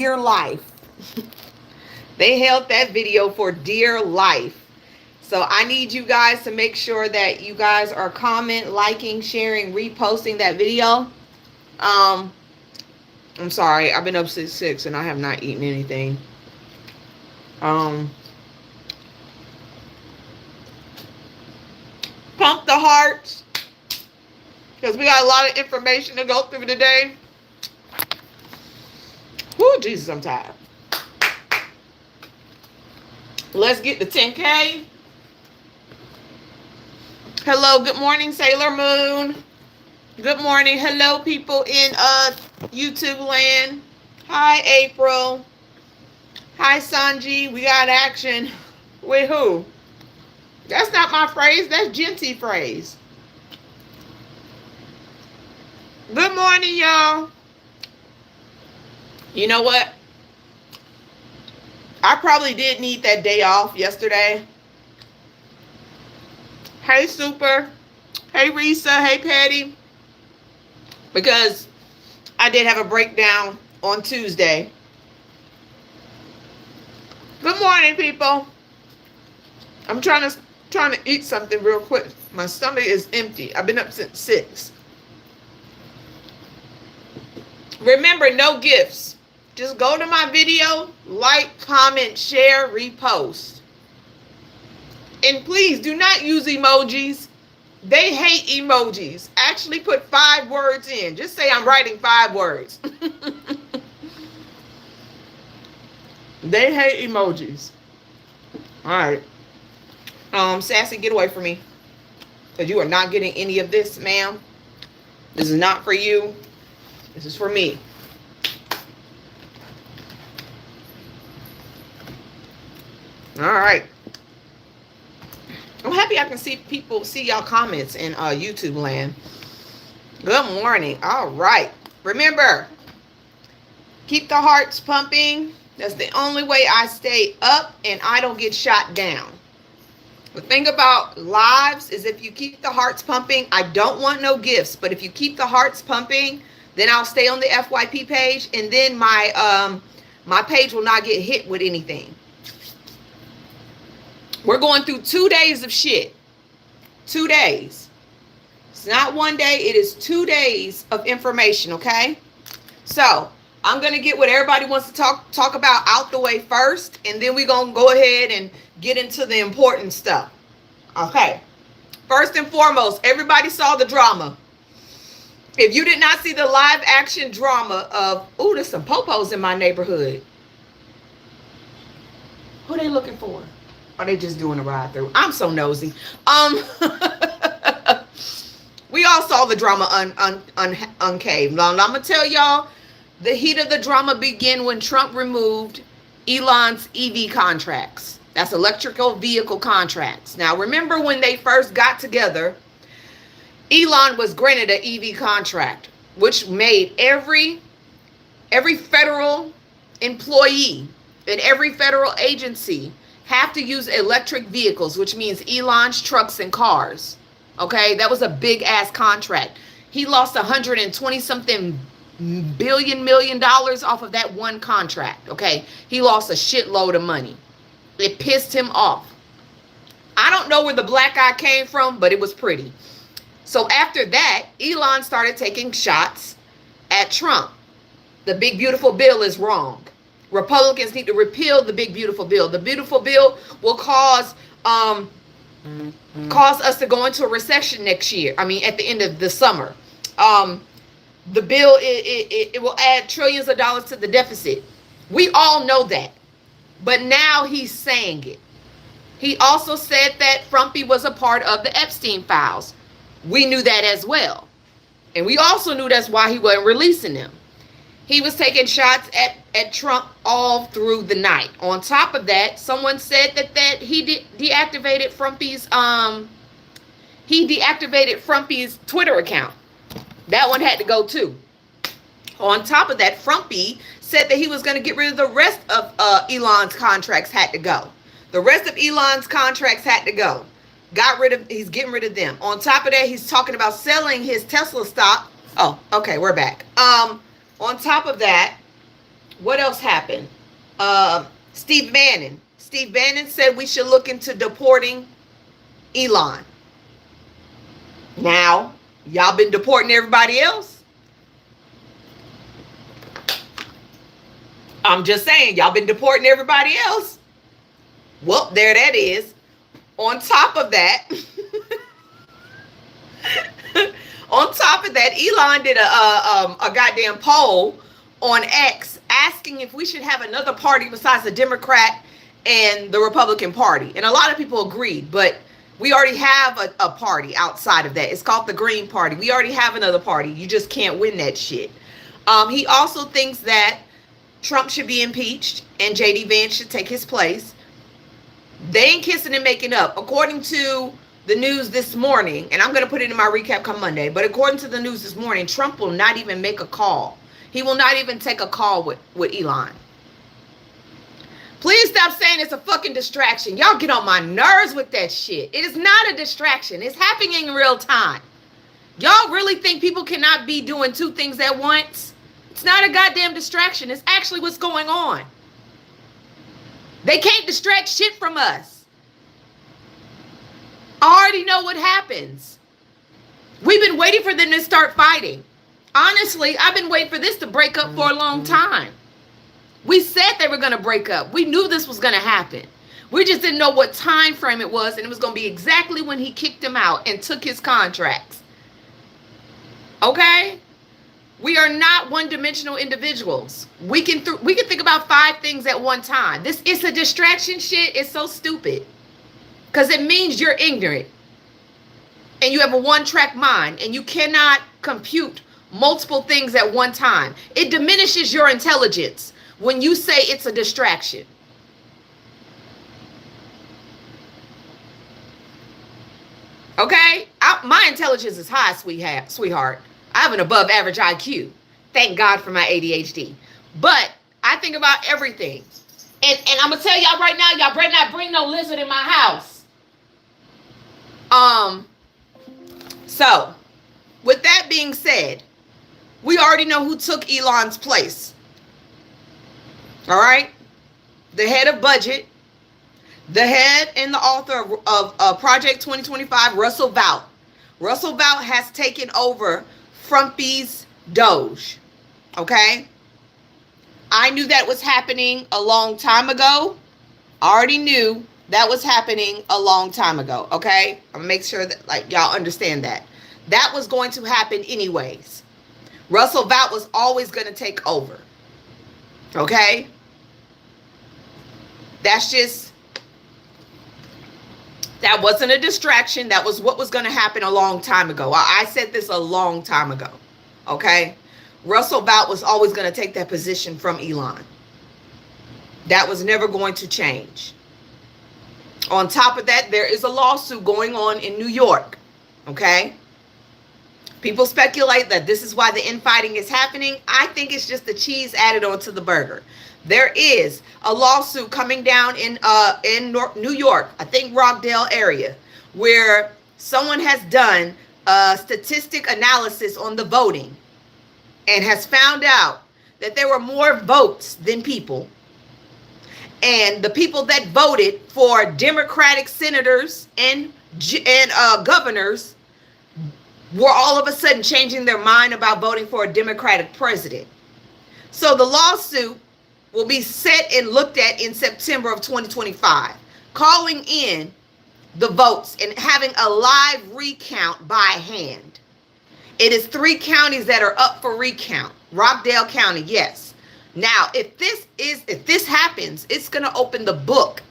dear life. They held that video for dear life. So I need you guys to make sure that you guys are comment, liking, sharing, reposting that video. I'm sorry, I've been up since 6 and I have not eaten anything. Pump the hearts, because we got a lot of information to go through today. Whoo, Jesus, I'm tired. Let's get the 10K. Hello, good morning, Sailor Moon. Good morning. Hello, people in YouTube land. Hi, April. Hi, Sanji. We got action. With who? That's not my phrase. That's Genty phrase. Good morning, y'all. You know what? I probably did need that day off yesterday. Hey, Super. Hey, Risa. Hey, Patty. Because I did have a breakdown on Tuesday. Good morning, people. I'm trying to eat something real quick. My stomach is empty. I've been up since 6. Remember, no gifts. Just go to my video, like, comment, share, repost. And please do not use emojis. They hate emojis. Actually put 5 words in. Just say I'm writing 5 words. They hate emojis. All right. Sassy, get away from me. Because you are not getting any of this, ma'am. This is not for you. This is for me. All right. I'm happy I can see y'all comments in YouTube land. Good morning. All right. Remember, keep the hearts pumping. That's the only way I stay up and I don't get shot down. The thing about lives is if you keep the hearts pumping, I don't want no gifts, but if you keep the hearts pumping, then I'll stay on the FYP page, and then my page will not get hit with anything. We're going through 2 days of shit. 2 days. It's not 1 day. It is 2 days of information, okay? So, I'm going to get what everybody wants to talk about out the way first, and then we're going to go ahead and get into the important stuff. Okay. First and foremost, everybody saw the drama. If you did not see the live action drama of, ooh, there's some popos in my neighborhood. Who they looking for? Are they just doing a ride through? I'm so nosy. We all saw the drama uncaved. Now, I'm going to tell y'all, the heat of the drama began when Trump removed Elon's EV contracts. That's electrical vehicle contracts. Now, remember when they first got together, Elon was granted an EV contract, which made every federal employee and every federal agency have to use electric vehicles, which means Elon's trucks and cars. Okay, that was a big ass contract. He lost 120 something million dollars off of that one contract. Okay, he lost a shitload of money. It pissed him off. I don't know where the black eye came from, but it was pretty. So after that, Elon started taking shots at Trump. The big beautiful bill is wrong. Republicans need to repeal the big beautiful bill. The beautiful bill will cause us to go into a recession next year. I mean, at the end of the summer. The bill, it will add trillions of dollars to the deficit. We all know that. But now he's saying it. He also said that Frumpy was a part of the Epstein files. We knew that as well. And we also knew that's why he wasn't releasing them. He was taking shots at Trump all through the night. On top of that, someone said that he deactivated Frumpy's Twitter account. That one had to go too. On top of that, Frumpy said that he was going to get rid of the rest of Elon's contracts had to go. The rest of Elon's contracts had to go. He's getting rid of them. On top of that, he's talking about selling his Tesla stock. Oh, okay, we're back. On top of that, What else happened? Steve Bannon. Steve Bannon said we should look into deporting Elon. Now, y'all been deporting everybody else. I'm just saying, y'all been deporting everybody else. Well, there that is. On top of that, Elon did a goddamn poll on X asking if we should have another party besides the Democrat and the Republican Party. And a lot of people agreed, but we already have a party outside of that. It's called the Green Party. We already have another party. You just can't win that shit. He also thinks that Trump should be impeached and J.D. Vance should take his place. They ain't kissing and making up. According to the news this morning, and I'm going to put it in my recap come Monday, but according to the news this morning, Trump will not even make a call. He will not even take a call with Elon. Please stop saying it's a fucking distraction. Y'all get on my nerves with that shit. It is not a distraction. It's happening in real time. Y'all really think people cannot be doing two things at once? It's not a goddamn distraction. It's actually what's going on. They can't distract shit from us. I already know what happens. We've been waiting for them to start fighting. Honestly, I've been waiting for this to break up for a long time. We said they were going to break up. We knew this was going to happen. We just didn't know what time frame it was, and it was going to be exactly when he kicked him out and took his contracts. Okay? We are not one-dimensional individuals. We can think about 5 things at one time. It's a distraction shit. It's so stupid. Because it means you're ignorant. And you have a one-track mind. And you cannot compute multiple things at one time. It diminishes your intelligence when you say it's a distraction. Okay? My intelligence is high, sweetheart. I have an above average IQ. Thank God for my ADHD. But I think about everything. And I'm going to tell y'all right now, y'all better not bring no lizard in my house. So, with that being said, we already know who took Elon's place. All right? The head of budget, the head and the author of Project 2025, Russell Vought. Russell Vought has taken over Frumpy's Doge. Okay? I knew that was happening a long time ago. I already knew that was happening a long time ago. Okay? I'm gonna make sure that y'all understand that. That was going to happen anyways. Russell Vought was always going to take over. Okay? That wasn't a distraction. That was what was going to happen a long time ago. I said this a long time ago. Okay? Russell Vought was always going to take that position from Elon. That was never going to change. On top of that, there is a lawsuit going on in New York. Okay? People speculate that this is why the infighting is happening. I think it's just the cheese added onto the burger. There is a lawsuit coming down in New York, I think Rockdale area, where someone has done a statistic analysis on the voting and has found out that there were more votes than people. And the people that voted for Democratic senators and governors were all of a sudden changing their mind about voting for a Democratic president. So the lawsuit will be set and looked at in September of 2025, calling in the votes and having a live recount by hand. It is 3 counties that are up for recount. Rockdale County, yes. Now, if this happens, it's going to open the book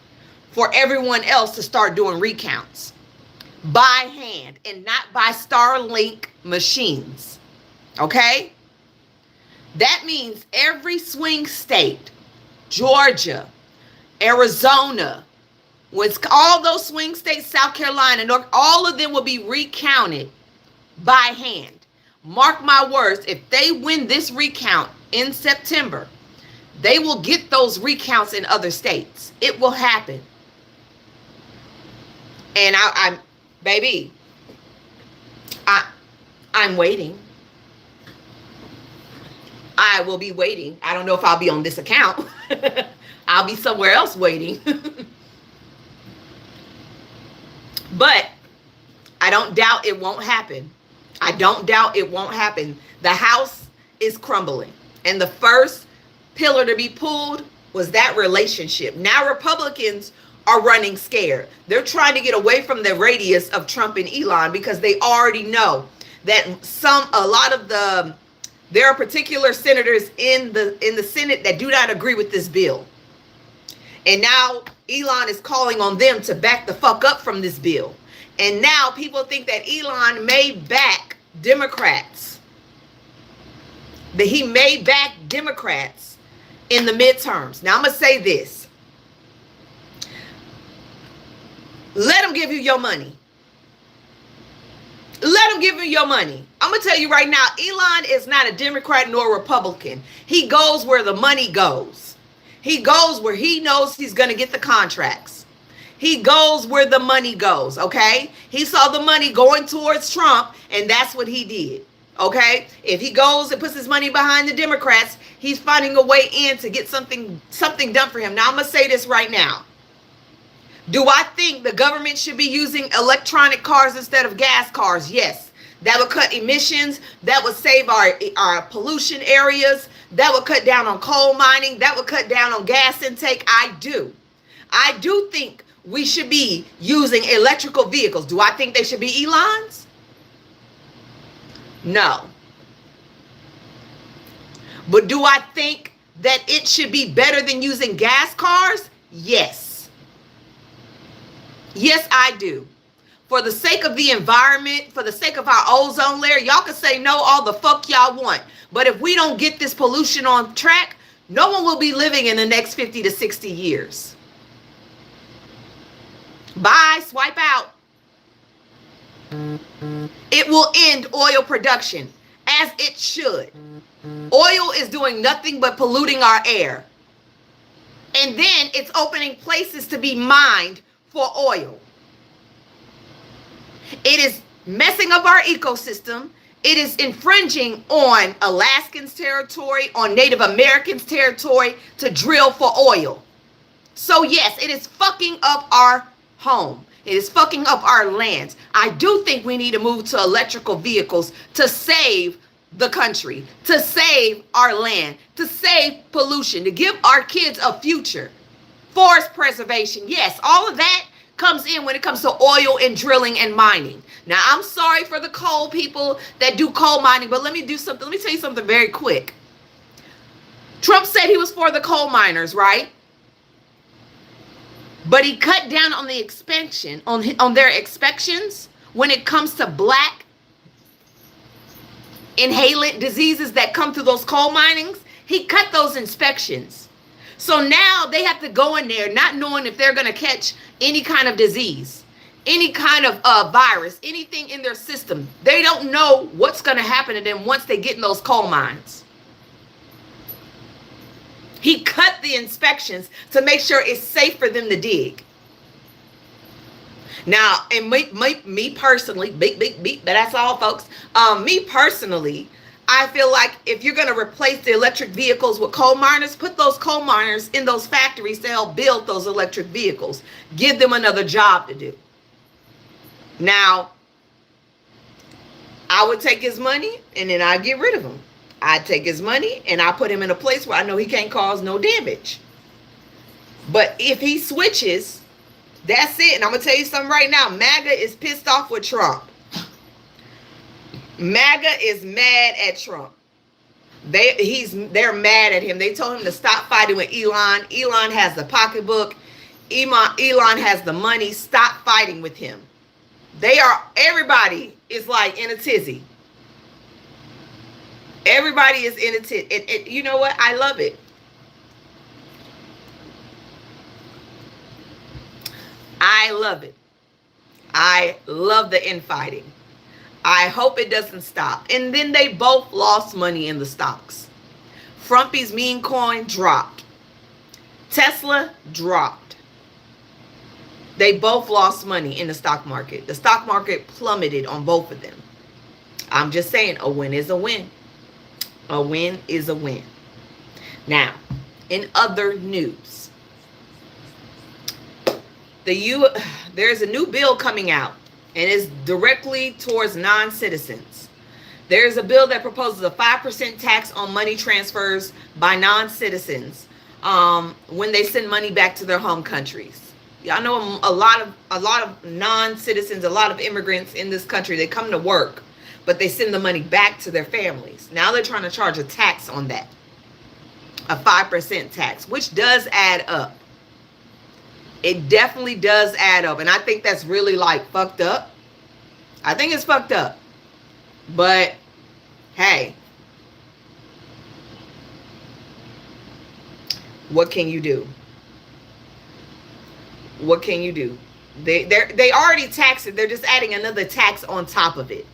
for everyone else to start doing recounts by hand and not by Starlink machines. Okay? That means every swing state, Georgia, Arizona, all those swing states, South Carolina, North, all of them will be recounted by hand. Mark my words, if they win this recount in September, they will get those recounts in other states. It will happen. And I'm waiting. I will be waiting. I don't know if I'll be on this account. I'll be somewhere else waiting. But I don't doubt it won't happen. I don't doubt it won't happen. The house is crumbling. And the first pillar to be pulled was that relationship. Now Republicans are running scared. They're trying to get away from the radius of Trump and Elon because they already know that there are particular senators in the Senate that do not agree with this bill. And now Elon is calling on them to back the fuck up from this bill. And now people think that Elon may back Democrats. That he may back Democrats in the midterms. Now I'm going to say this. Let them give you your money. Let them give you your money. I'm going to tell you right now, Elon is not a Democrat nor a Republican. He goes where the money goes. He goes where he knows he's going to get the contracts. He goes where the money goes, okay? He saw the money going towards Trump, and that's what he did, okay? If he goes and puts his money behind the Democrats, he's finding a way in to get something done for him. Now, I'm going to say this right now. Do I think the government should be using electronic cars instead of gas cars? Yes. That would cut emissions. That would save our pollution areas. That would cut down on coal mining. That would cut down on gas intake. I do think we should be using electrical vehicles. Do I think they should be Elon's? No. But do I think that it should be better than using gas cars? Yes. Yes, I do. For the sake of the environment, for the sake of our ozone layer, y'all can say no all the fuck y'all want. But if we don't get this pollution on track, no one will be living in the next 50 to 60 years. Bye, swipe out. It will end oil production, as it should. Oil is doing nothing but polluting our air. And then it's opening places to be mined for oil. It is messing up our ecosystem. It is infringing on Alaskans' territory, on Native Americans' territory to drill for oil. So yes, it is fucking up our home. It is fucking up our lands. I do think we need to move to electrical vehicles to save the country, to save our land, to save pollution, to give our kids a future. Forest preservation, yes, all of that comes in when it comes to oil and drilling and mining. Now, I'm sorry for the coal people that do coal mining, but let me tell you something very quick. Trump said he was for the coal miners, right? But he cut down on the expansion, on their inspections when it comes to black inhalant diseases that come through those coal minings. He cut those inspections. So now they have to go in there not knowing if they're going to catch any kind of disease, any kind of virus, anything in their system. They don't know what's going to happen to them once they get in those coal mines. He cut the inspections to make sure it's safe for them to dig. Now, and me personally, beep, but that's all, folks. Me personally, I feel like if you're going to replace the electric vehicles with coal miners, put those coal miners in those factories to help build those electric vehicles. Give them another job to do. Now, I would take his money and then I'd get rid of him. I'd take his money and I put him in a place where I know he can't cause no damage. But if he switches, that's it. And I'm going to tell you something right now. MAGA is pissed off with Trump. MAGA is mad at Trump. They're mad at him. They told him to stop fighting with Elon. Elon has the pocketbook. Elon has the money. Stop fighting with him. Everybody is like in a tizzy. Everybody is in a tizzy. You know what? I love it. I love it. I love the infighting. I hope it doesn't stop. And then they both lost money in the stocks. Frumpy's meme coin dropped. Tesla dropped. They both lost money in the stock market. The stock market plummeted on both of them. I'm just saying, a win is a win. A win is a win. Now, in other news, there's a new bill coming out, and it's directly towards non-citizens. There's a bill that proposes a 5% tax on money transfers by non-citizens when they send money back to their home countries. Y'all know a lot of non-citizens, a lot of immigrants in this country, they come to work, but they send the money back to their families. Now they're trying to charge a tax on that, a 5% tax, which does add up. It definitely does add up, and I think that's really like fucked up. I think it's fucked up. But hey, what can you do? What can you do? They already taxed it. They're just adding another tax on top of it.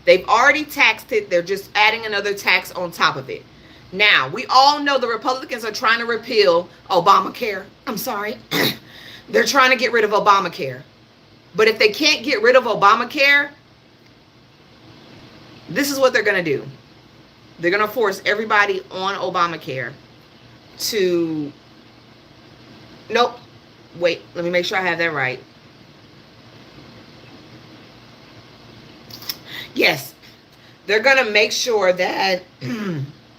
They've already taxed it. They're just adding another tax on top of it. Now, we all know the Republicans are trying to repeal Obamacare. I'm sorry. They're trying to get rid of Obamacare. But if they can't get rid of Obamacare, this is what they're going to do. They're going to force everybody on Obamacare to... Nope. Wait, let me make sure I have that right. Yes. They're going to make sure that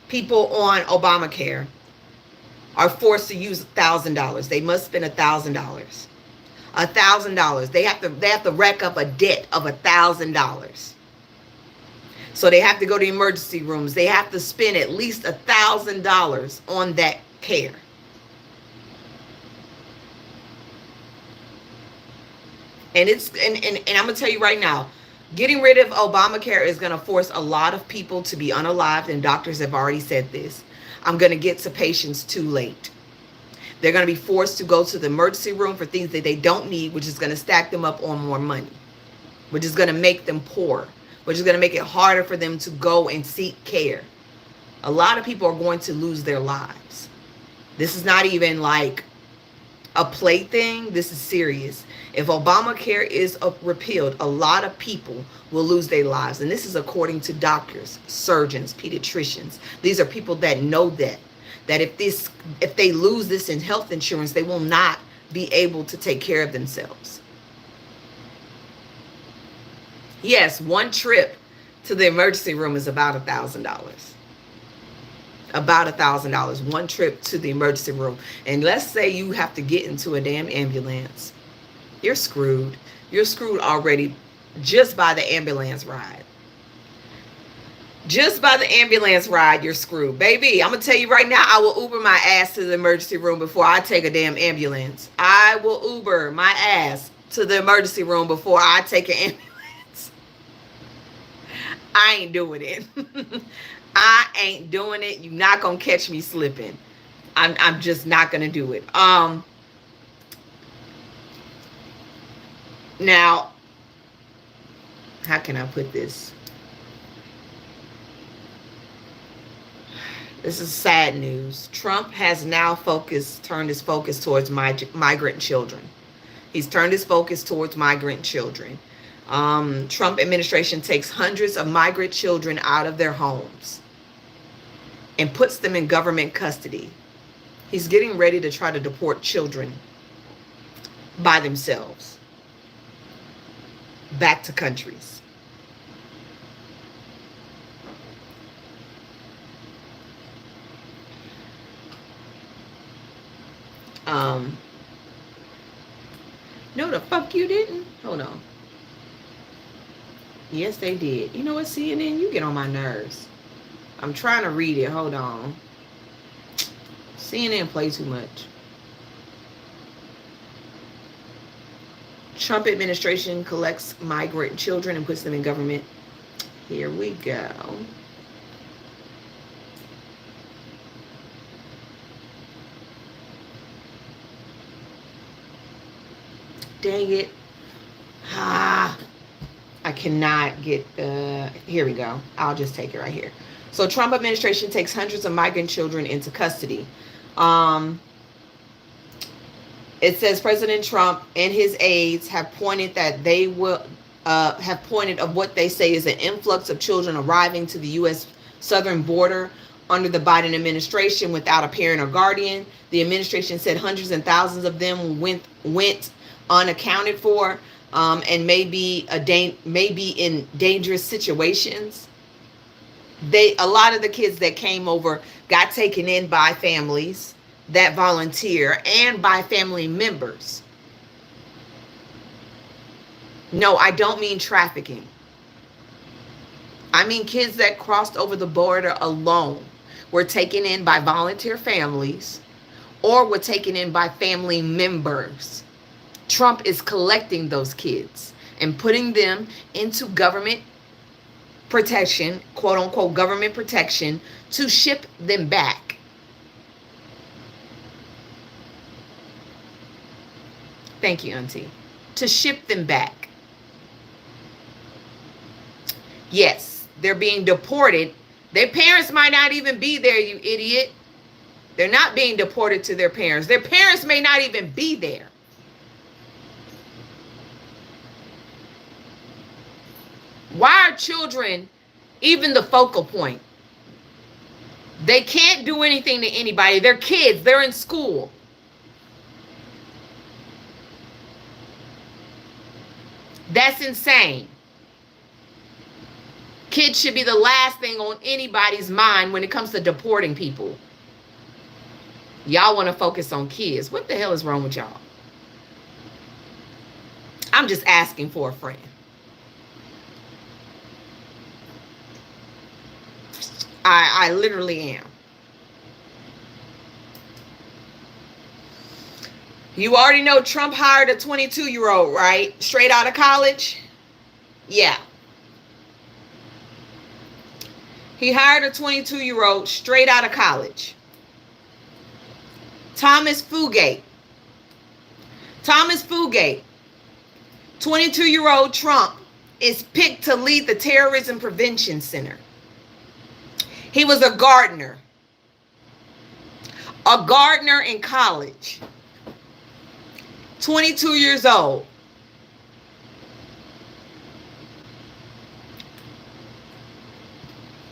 people on Obamacare are forced to use $1,000. They must spend $1,000. $1,000. They have to rack up a debt of $1,000. So they have to go to emergency rooms. They have to spend at least $1,000 on that care. And I'm gonna tell you right now, getting rid of Obamacare is gonna force a lot of people to be unalived, and doctors have already said this. I'm gonna get to patients too late. They're gonna be forced to go to the emergency room for things that they don't need, which is gonna stack them up on more money, which is gonna make them poor, which is gonna make it harder for them to go and seek care. A lot of people are going to lose their lives. This is not even like a plaything. This is serious. If Obamacare is repealed, a lot of people will lose their lives. And this is according to doctors, surgeons, pediatricians. These are people that know that if they lose this in health insurance, they will not be able to take care of themselves. Yes, one trip to the emergency room is about $1,000. About $1,000, one trip to the emergency room. And let's say you have to get into a damn ambulance. You're screwed. You're screwed already just by the ambulance ride. Just by the ambulance ride, you're screwed. Baby, I'm going to tell you right now, I will Uber my ass to the emergency room before I take a damn ambulance. I will Uber my ass to the emergency room before I take an ambulance. I ain't doing it. I ain't doing it. You're not going to catch me slipping. I'm just not going to do it. Now, how can I put this? This is sad news. Trump has now turned his focus towards migrant children. He's turned his focus towards migrant children. Trump administration takes hundreds of migrant children out of their homes and puts them in government custody. He's getting ready to try to deport children by themselves back to countries. No, the fuck you didn't. Hold on. Yes, they did. You know what, CNN? You get on my nerves. I'm trying to read it. Hold on. CNN play too much. Trump administration collects migrant children and puts them in government. Here we go. Dang it. I cannot get the... Here we go. I'll just take it right here. So Trump administration takes hundreds of migrant children into custody. It says President Trump and his aides have pointed that they will of what they say is an influx of children arriving to the U.S. southern border under the Biden administration without a parent or guardian. The administration said hundreds and thousands of them went unaccounted for, and may be in dangerous situations. A lot of the kids that came over got taken in by families that volunteer and by family members. No, I don't mean trafficking. I mean kids that crossed over the border alone were taken in by volunteer families or were taken in by family members. Trump is collecting those kids and putting them into government protection, quote unquote government protection, to ship them back. Thank you, Auntie. To ship them back. Yes, they're being deported. Their parents might not even be there, you idiot. They're not being deported to their parents. Their parents may not even be there. Why are children even the focal point? They can't do anything to anybody. They're kids. They're in school. That's insane. Kids should be the last thing on anybody's mind when it comes to deporting people. Y'all want to focus on kids. What the hell is wrong with y'all? I'm just asking for a friend. I literally am. You already know Trump hired a 22-year-old, right? Straight out of college? Yeah. He hired a 22-year-old straight out of college. Thomas Fugate. Thomas Fugate, 22-year-old Trump, is picked to lead the Terrorism Prevention Center. He was a gardener. A gardener in college. 22 years old.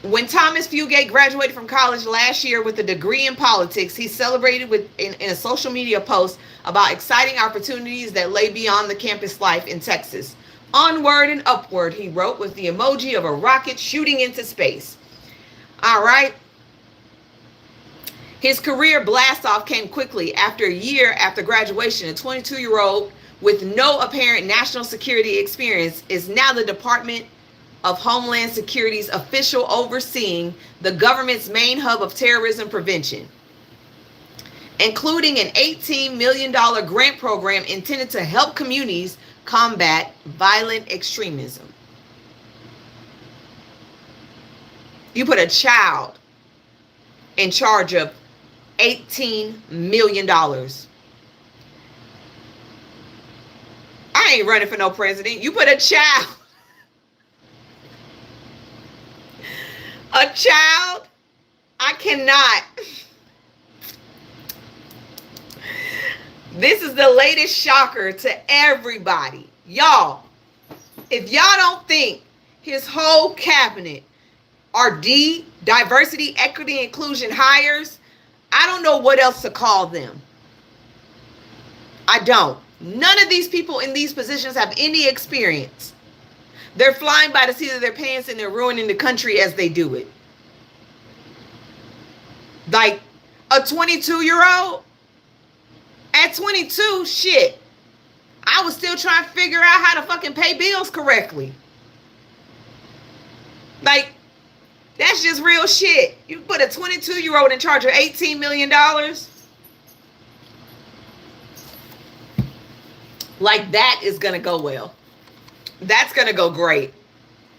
When Thomas Fugate graduated from college last year with a degree in politics, he celebrated in a social media post about exciting opportunities that lay beyond the campus life in Texas. Onward and upward, he wrote, with the emoji of a rocket shooting into space. All right. His career blast-off came quickly. After a year after graduation, a 22-year-old with no apparent national security experience is now the Department of Homeland Security's official overseeing the government's main hub of terrorism prevention, including an $18 million grant program intended to help communities combat violent extremism. You put a child in charge of $18 million. I ain't running for no president. You put a child. A child? I cannot. This is the latest shocker to everybody. Y'all, if y'all don't think his whole cabinet are diversity, equity, inclusion hires, I don't know what else to call them. I don't. None of these people in these positions have any experience. They're flying by the seat of their pants and they're ruining the country as they do it. Like a 22-year-old? At 22, shit. I was still trying to figure out how to fucking pay bills correctly. Like, that's just real shit. You put a 22-year-old in charge of $18 million? Like, that is going to go well. That's going to go great.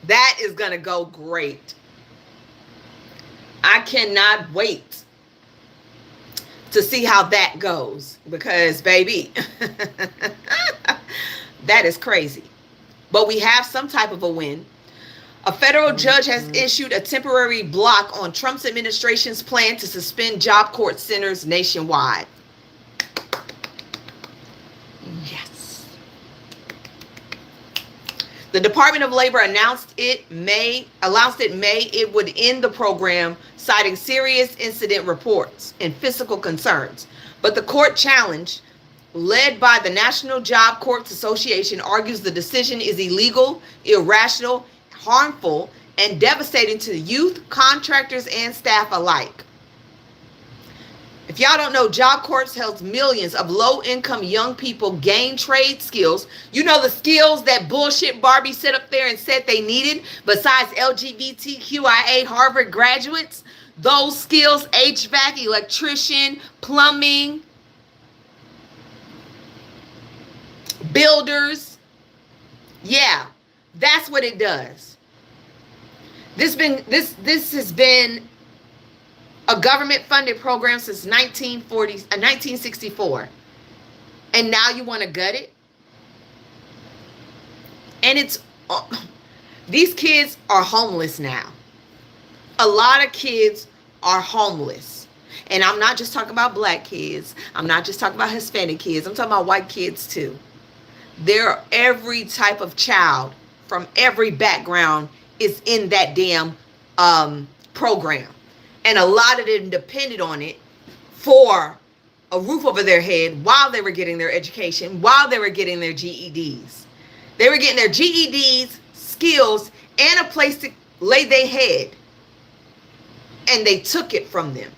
That is going to go great. I cannot wait to see how that goes. Because, baby, that is crazy. But we have some type of a win. A federal judge has issued a temporary block on Trump's administration's plan to suspend job court centers nationwide. Yes. The Department of Labor announced it May it would end the program, citing serious incident reports and physical concerns. But the court challenge, led by the National Job Corps Association, argues the decision is illegal, irrational, harmful, and devastating to youth, contractors, and staff alike. If y'all don't know, Job Corps helps millions of low-income young people gain trade skills. You know, the skills that bullshit Barbie set up there and said they needed, besides LGBTQIA Harvard graduates? Those skills: HVAC, electrician, plumbing, builders. Yeah, that's what it does. This has been a government-funded program since 1964. And now you want to gut it? And these kids are homeless now. A lot of kids are homeless. And I'm not just talking about black kids. I'm not just talking about Hispanic kids. I'm talking about white kids too. There are every type of child from every background is in that damn program. And a lot of them depended on it for a roof over their head while they were getting their education, while they were getting their GEDs. They were getting their GEDs, skills, and a place to lay their head. And they took it from them.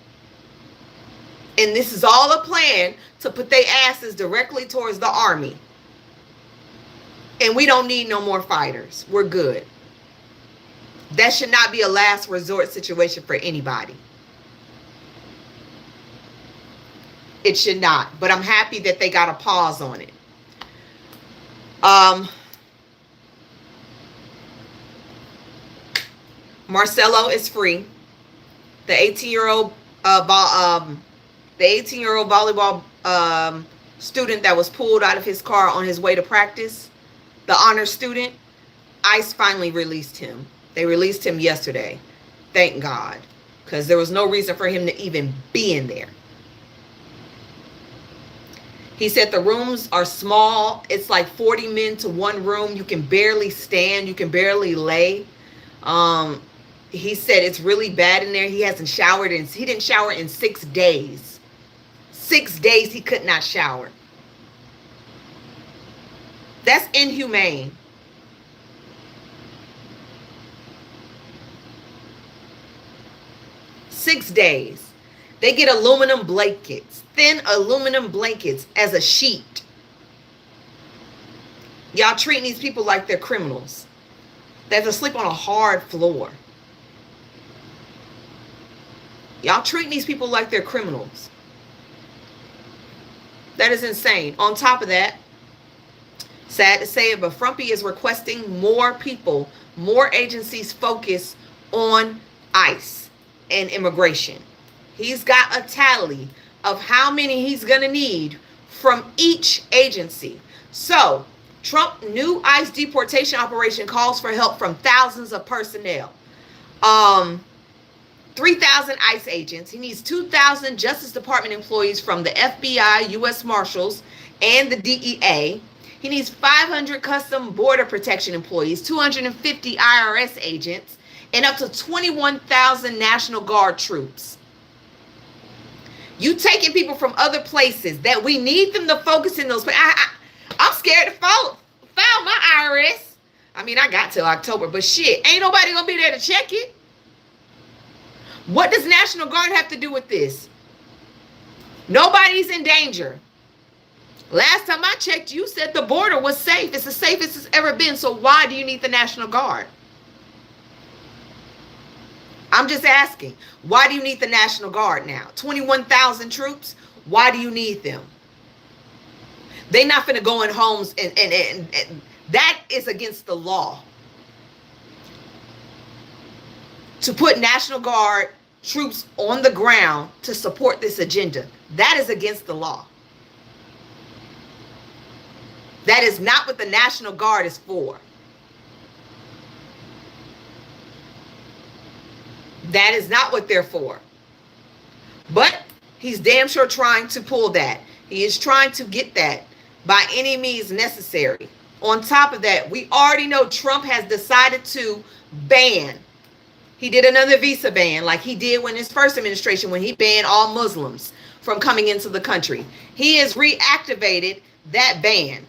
And this is all a plan to put their asses directly towards the army. And we don't need no more fighters. We're good. That should not be a last resort situation for anybody. It should not. But I'm happy that they got a pause on it. Marcelo is free. The 18-year-old volleyball student that was pulled out of his car on his way to practice, the honor student, ICE finally released him. They released him yesterday. Thank God. Because there was no reason for him to even be in there. He said the rooms are small. It's like 40 men to one room. You can barely stand. You can barely lay. He said it's really bad in there. He hasn't showered he didn't shower in 6 days. 6 days he could not shower. That's inhumane. Six days. They get aluminum blankets, thin aluminum blankets as a sheet. Y'all treating these people like they're criminals. They have to sleep on a hard floor. Y'all treating these people like they're criminals. That is insane. On top of that, sad to say it, but Frumpy is requesting more people, more agencies focus on ICE and immigration. He's got a tally of how many he's going to need from each agency. So, Trump's new ICE deportation operation calls for help from thousands of personnel. 3,000 ICE agents. He needs 2,000 Justice Department employees from the FBI, U.S. Marshals, and the DEA. He needs 500 Custom Border Protection employees, 250 IRS agents, and up to 21,000 National Guard troops. You taking people from other places that we need them to focus in those. I'm scared to file my IRS. I mean, I got till October, but shit, ain't nobody gonna be there to check it. What does National Guard have to do with this? Nobody's in danger. Last time I checked, you said the border was safe. It's the safest it's ever been. So why do you need the National Guard? I'm just asking. Why do you need the National Guard now? 21,000 troops? Why do you need them? They're not going to go in homes and that is against the law. To put National Guard troops on the ground to support this agenda. That is against the law. That is not what the National Guard is for. That is not what they're for. But he's damn sure trying to pull that. He is trying to get that by any means necessary. On top of that, we already know Trump has decided to ban. He did another visa ban like he did when his first administration, when he banned all Muslims from coming into the country. He has reactivated that ban.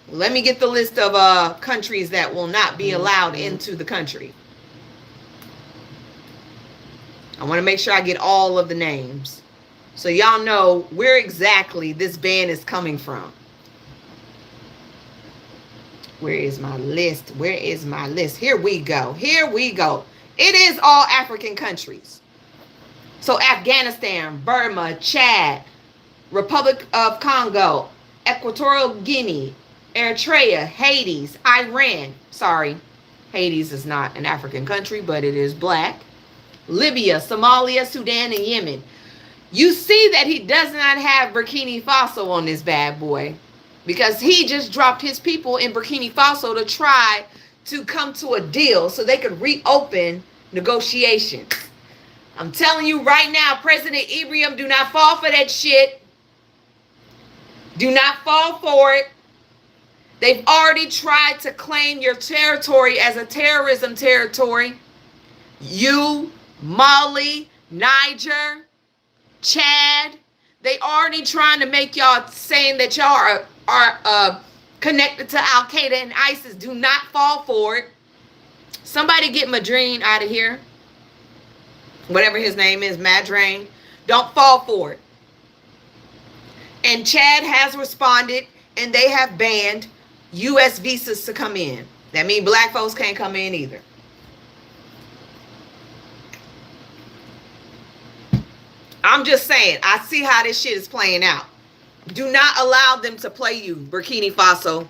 Let me get the list of countries that will not be allowed into the country. I want to make sure I get all of the names, so y'all know where exactly this ban is coming from. Where is my list? Where is my list? Here we go. Here we go. It is all African countries. So Afghanistan, Burma, Chad, Republic of Congo, Equatorial Guinea, Eritrea, Hades, Iran. Sorry, Hades is not an African country, but it is black. Libya, Somalia, Sudan, and Yemen. You see that he does not have Burkina Faso on this bad boy, because he just dropped his people in Burkina Faso to try to come to a deal so they could reopen negotiations. I'm telling you right now, President Ibrahim, do not fall for that shit. Do not fall for it. They've already tried to claim your territory as a terrorism territory. You, Mali, Niger, Chad, they already trying to make y'all saying that y'all are connected to Al Qaeda and ISIS. Do not fall for it. Somebody get Madrine out of here. Whatever his name is, Madrain. Don't fall for it. And Chad has responded, and they have banned U.S. visas to come in. That means black folks can't come in either. I'm just saying, I see how this shit is playing out. Do not allow them to play you, Burkina Faso.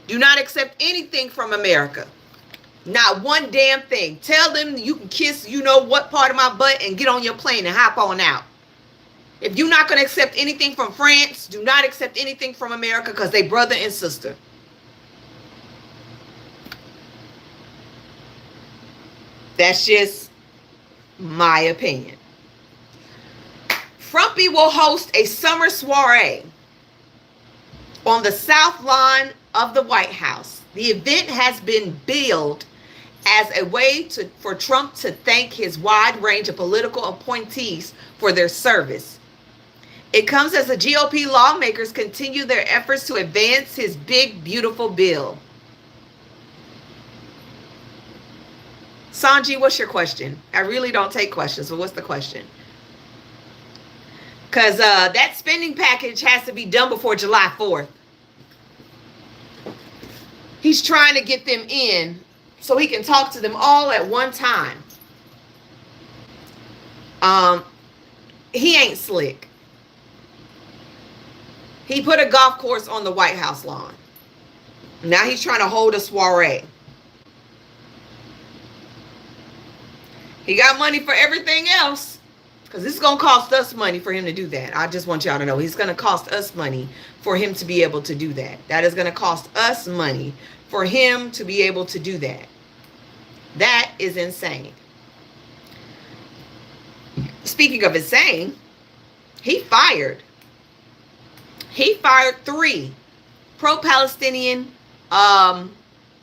Do not accept anything from America. Not one damn thing. Tell them you can kiss you know what part of my butt and get on your plane and hop on out. If you're not going to accept anything from France, do not accept anything from America, because they brother and sister. That's just my opinion. Trumpy will host a summer soiree on the south lawn of the White House. The event has been billed as a way for Trump to thank his wide range of political appointees for their service. It comes as the GOP lawmakers continue their efforts to advance his big, beautiful bill. Sanji, what's your question? I really don't take questions, but what's the question? Because that spending package has to be done before July 4th. He's trying to get them in so he can talk to them all at one time. He ain't slick. He put a golf course on the White House lawn. Now he's trying to hold a soiree. He got money for everything else, because it's going to cost us money for him to do that. I just want y'all to know he's going to cost us money for him to be able to do that. That is going to cost us money for him to be able to do that. That is insane. Speaking of insane, he fired 3 pro-Palestinian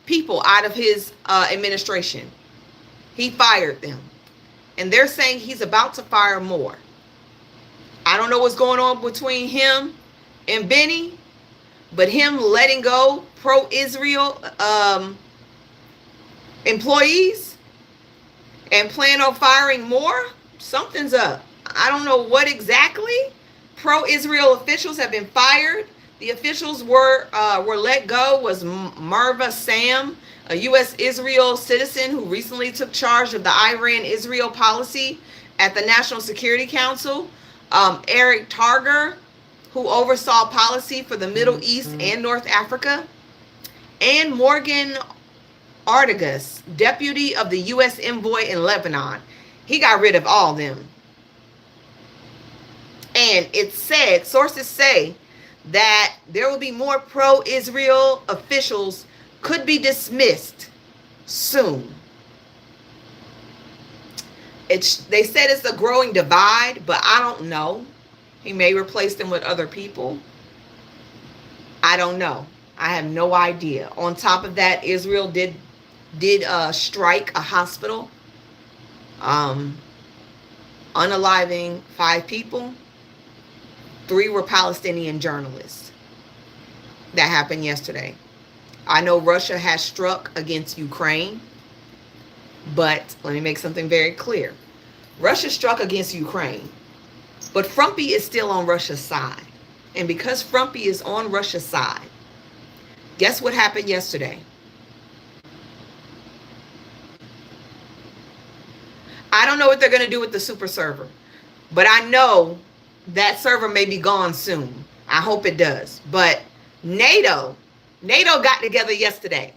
people out of his administration. He fired them. And they're saying he's about to fire more. I don't know what's going on between him and Benny, but him letting go pro-Israel employees and plan on firing more, something's up. I don't know what exactly. Pro-Israel officials have been fired. The officials were let go was Marva Sam, a U.S. Israel citizen who recently took charge of the Iran-Israel policy at the National Security Council. Eric Targer, who oversaw policy for the Middle East and North Africa. And Morgan Artigas, deputy of the U.S. envoy in Lebanon. He got rid of all them. And it said, sources say, that there will be more pro-Israel officials could be dismissed soon. They said it's a growing divide, but I don't know. He may replace them with other people. I don't know. I have no idea. On top of that, Israel did strike a hospital, unaliving 5 people. 3 were Palestinian journalists. That happened yesterday. I know Russia has struck against Ukraine, but let me make something very clear. Russia struck against Ukraine, but Frumpy is still on Russia's side. And because Frumpy is on Russia's side, guess what happened yesterday? I don't know what they're going to do with the super server, but I know that server may be gone soon. I hope it does. But NATO got together yesterday.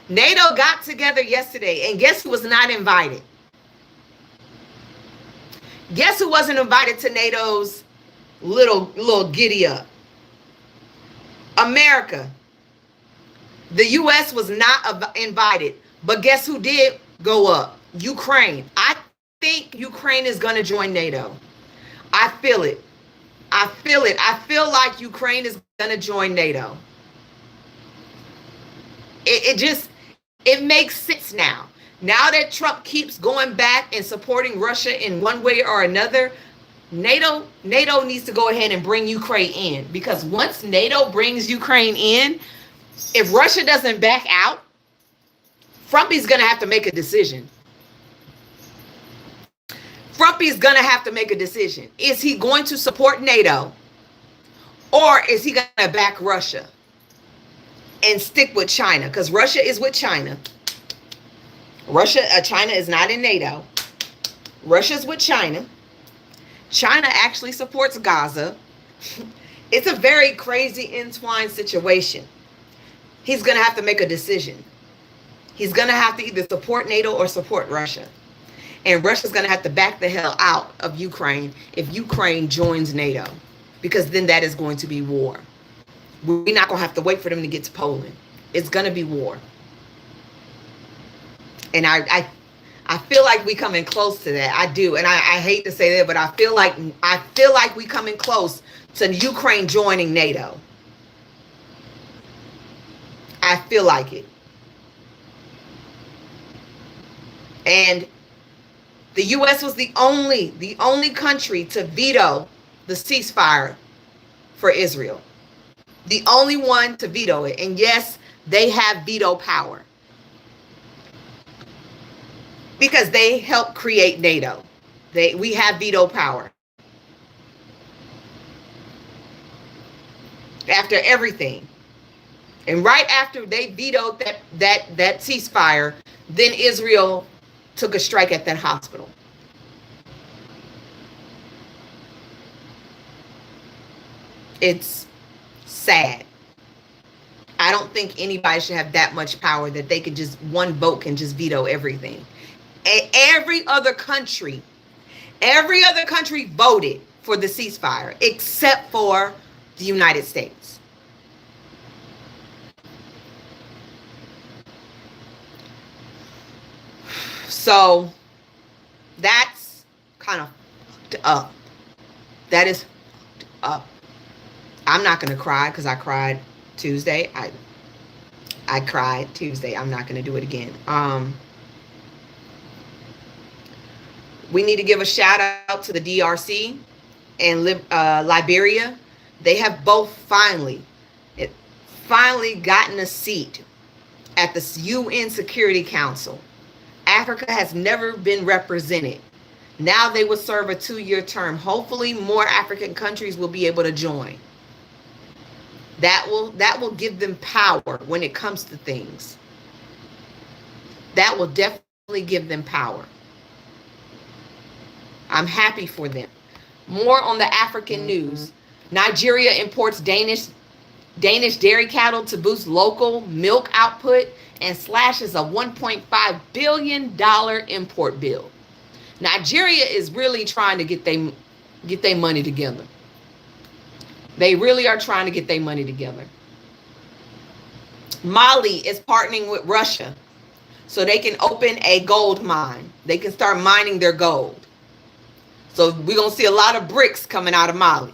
NATO got together yesterday, and guess who was not invited? Guess who wasn't invited to NATO's little giddy up? America. The U.S. was not invited, but guess who did go up? Ukraine. I think Ukraine is going to join NATO. I feel it. I feel it. I feel like Ukraine is going to join NATO. It makes sense now. Now that Trump keeps going back and supporting Russia in one way or another, NATO needs to go ahead and bring Ukraine in, because once NATO brings Ukraine in, if Russia doesn't back out, Frumpy's going to have to make a decision. Frumpy's going to have to make a decision. Is he going to support NATO, or is he going to back Russia and stick with China? Because Russia is with China. China is not in NATO. Russia's with China. China actually supports Gaza. It's a very crazy entwined situation. He's going to have to make a decision. He's going to have to either support NATO or support Russia. And Russia's going to have to back the hell out of Ukraine if Ukraine joins NATO, because then that is going to be war. We're not going to have to wait for them to get to Poland. It's going to be war. And I feel like we coming close to that. I do. And I hate to say that, but I feel like we coming close to Ukraine joining NATO. I feel like it. And the U.S. was the only country to veto the ceasefire for Israel. The only one to veto it. And yes, they have veto power, because they helped create NATO. We have veto power. After everything. And right after they vetoed that ceasefire, then Israel took a strike at that hospital. It's sad. I don't think anybody should have that much power that they could just, one vote can just veto everything. Every other country voted for the ceasefire except for the United States. So that's kind of fucked up. That is fucked up. I'm not going to cry because I cried Tuesday. I cried Tuesday. I'm not going to do it again. We need to give a shout out to the DRC and Liberia. They have both finally gotten a seat at the UN Security Council. Africa has never been represented. Now they will serve a 2-year term. Hopefully more African countries will be able to join. That will give them power when it comes to things. That will definitely give them power. I'm happy for them. More on the African news. Nigeria imports Danish dairy cattle to boost local milk output and slashes a $1.5 billion import bill. Nigeria is really trying to get their money together. They really are trying to get their money together. Mali is partnering with Russia so they can open a gold mine. They can start mining their gold. So we're going to see a lot of bricks coming out of Mali.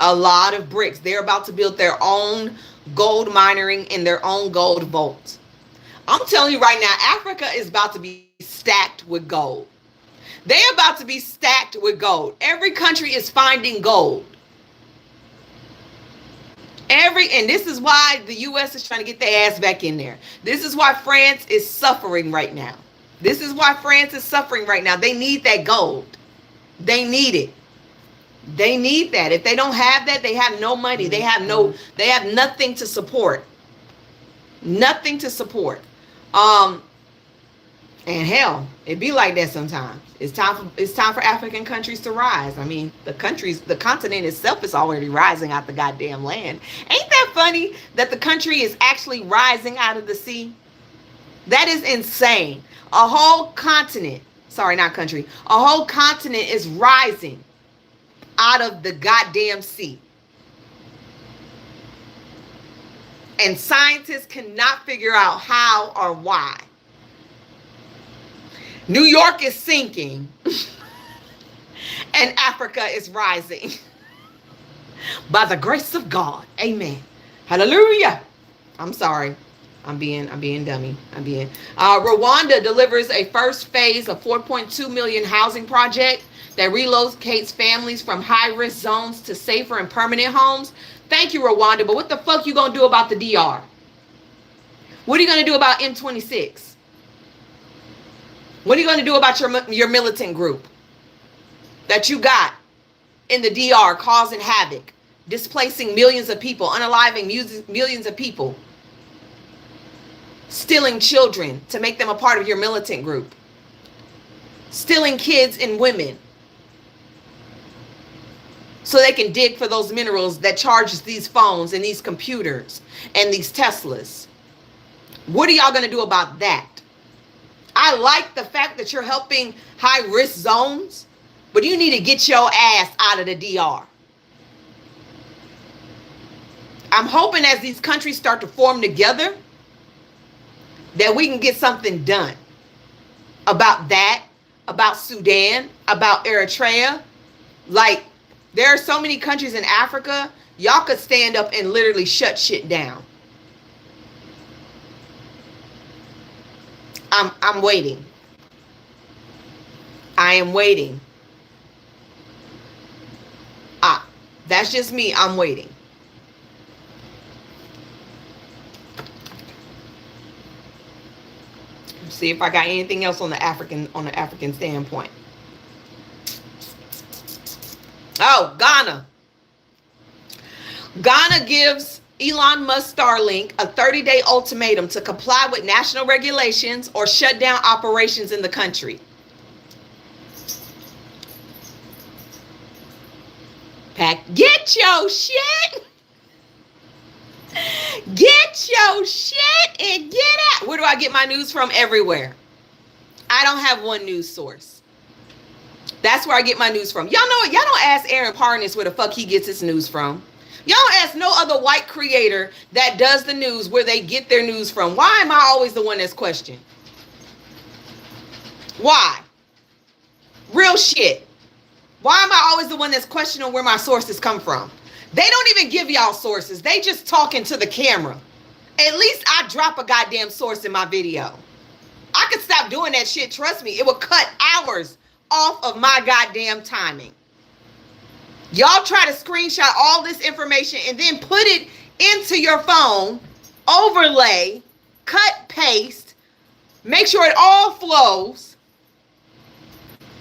A lot of bricks. They're about to build their own gold mining and their own gold vault. I'm telling you right now, Africa is about to be stacked with gold. They're about to be stacked with gold. Every country is finding gold. And this is why the U.S. is trying to get their ass back in there. This is why France is suffering right now. This is why France is suffering right now. They need that gold. They need it. They need that. If they don't have that, they have no money. They have nothing to support. Nothing to support. And hell, it be like that sometimes. It's time for African countries to rise. I mean, the continent itself is already rising out the goddamn land. Ain't that funny that the country is actually rising out of the sea? That is insane. A whole continent, sorry, not country, a whole continent is rising out of the goddamn sea. And scientists cannot figure out how or why. New York is sinking and Africa is rising by the grace of God. Amen. Hallelujah. I'm sorry. I'm being dummy. Rwanda delivers a first phase of 4.2 million housing project that relocates families from high-risk zones to safer and permanent homes. Thank you, Rwanda. But what the fuck you gonna do about the DR? What are you gonna do about M26? What are you going to do about your militant group that you got in the DR causing havoc, displacing millions of people, unaliving millions of people, stealing children to make them a part of your militant group, stealing kids and women so they can dig for those minerals that charges these phones and these computers and these Teslas? What are y'all going to do about that? I like the fact that you're helping high-risk zones, but you need to get your ass out of the DR. I'm hoping as these countries start to form together that we can get something done about that, about Sudan, about Eritrea. Like, there are so many countries in Africa, y'all could stand up and literally shut shit down. I'm waiting. I am waiting. That's just me. I'm waiting. Let's see if I got anything else on the African standpoint. Oh, Ghana. Ghana gives Elon Musk Starlink a 30-day ultimatum to comply with national regulations or shut down operations in the country. Get your shit. Get your shit and get out. Where do I get my news from? Everywhere. I don't have one news source. That's where I get my news from. Y'all know what? Y'all don't ask Aaron Parnas where the fuck he gets his news from. Y'all don't ask no other white creator that does the news where they get their news from. Why am I always the one that's questioned? Why? Real shit. Why am I always the one that's questioning where my sources come from? They don't even give y'all sources. They just talking to the camera. At least I drop a goddamn source in my video. I could stop doing that shit. Trust me. It would cut hours off of my goddamn timing. Y'all try to screenshot all this information and then put it into your phone, overlay, cut, paste, make sure it all flows.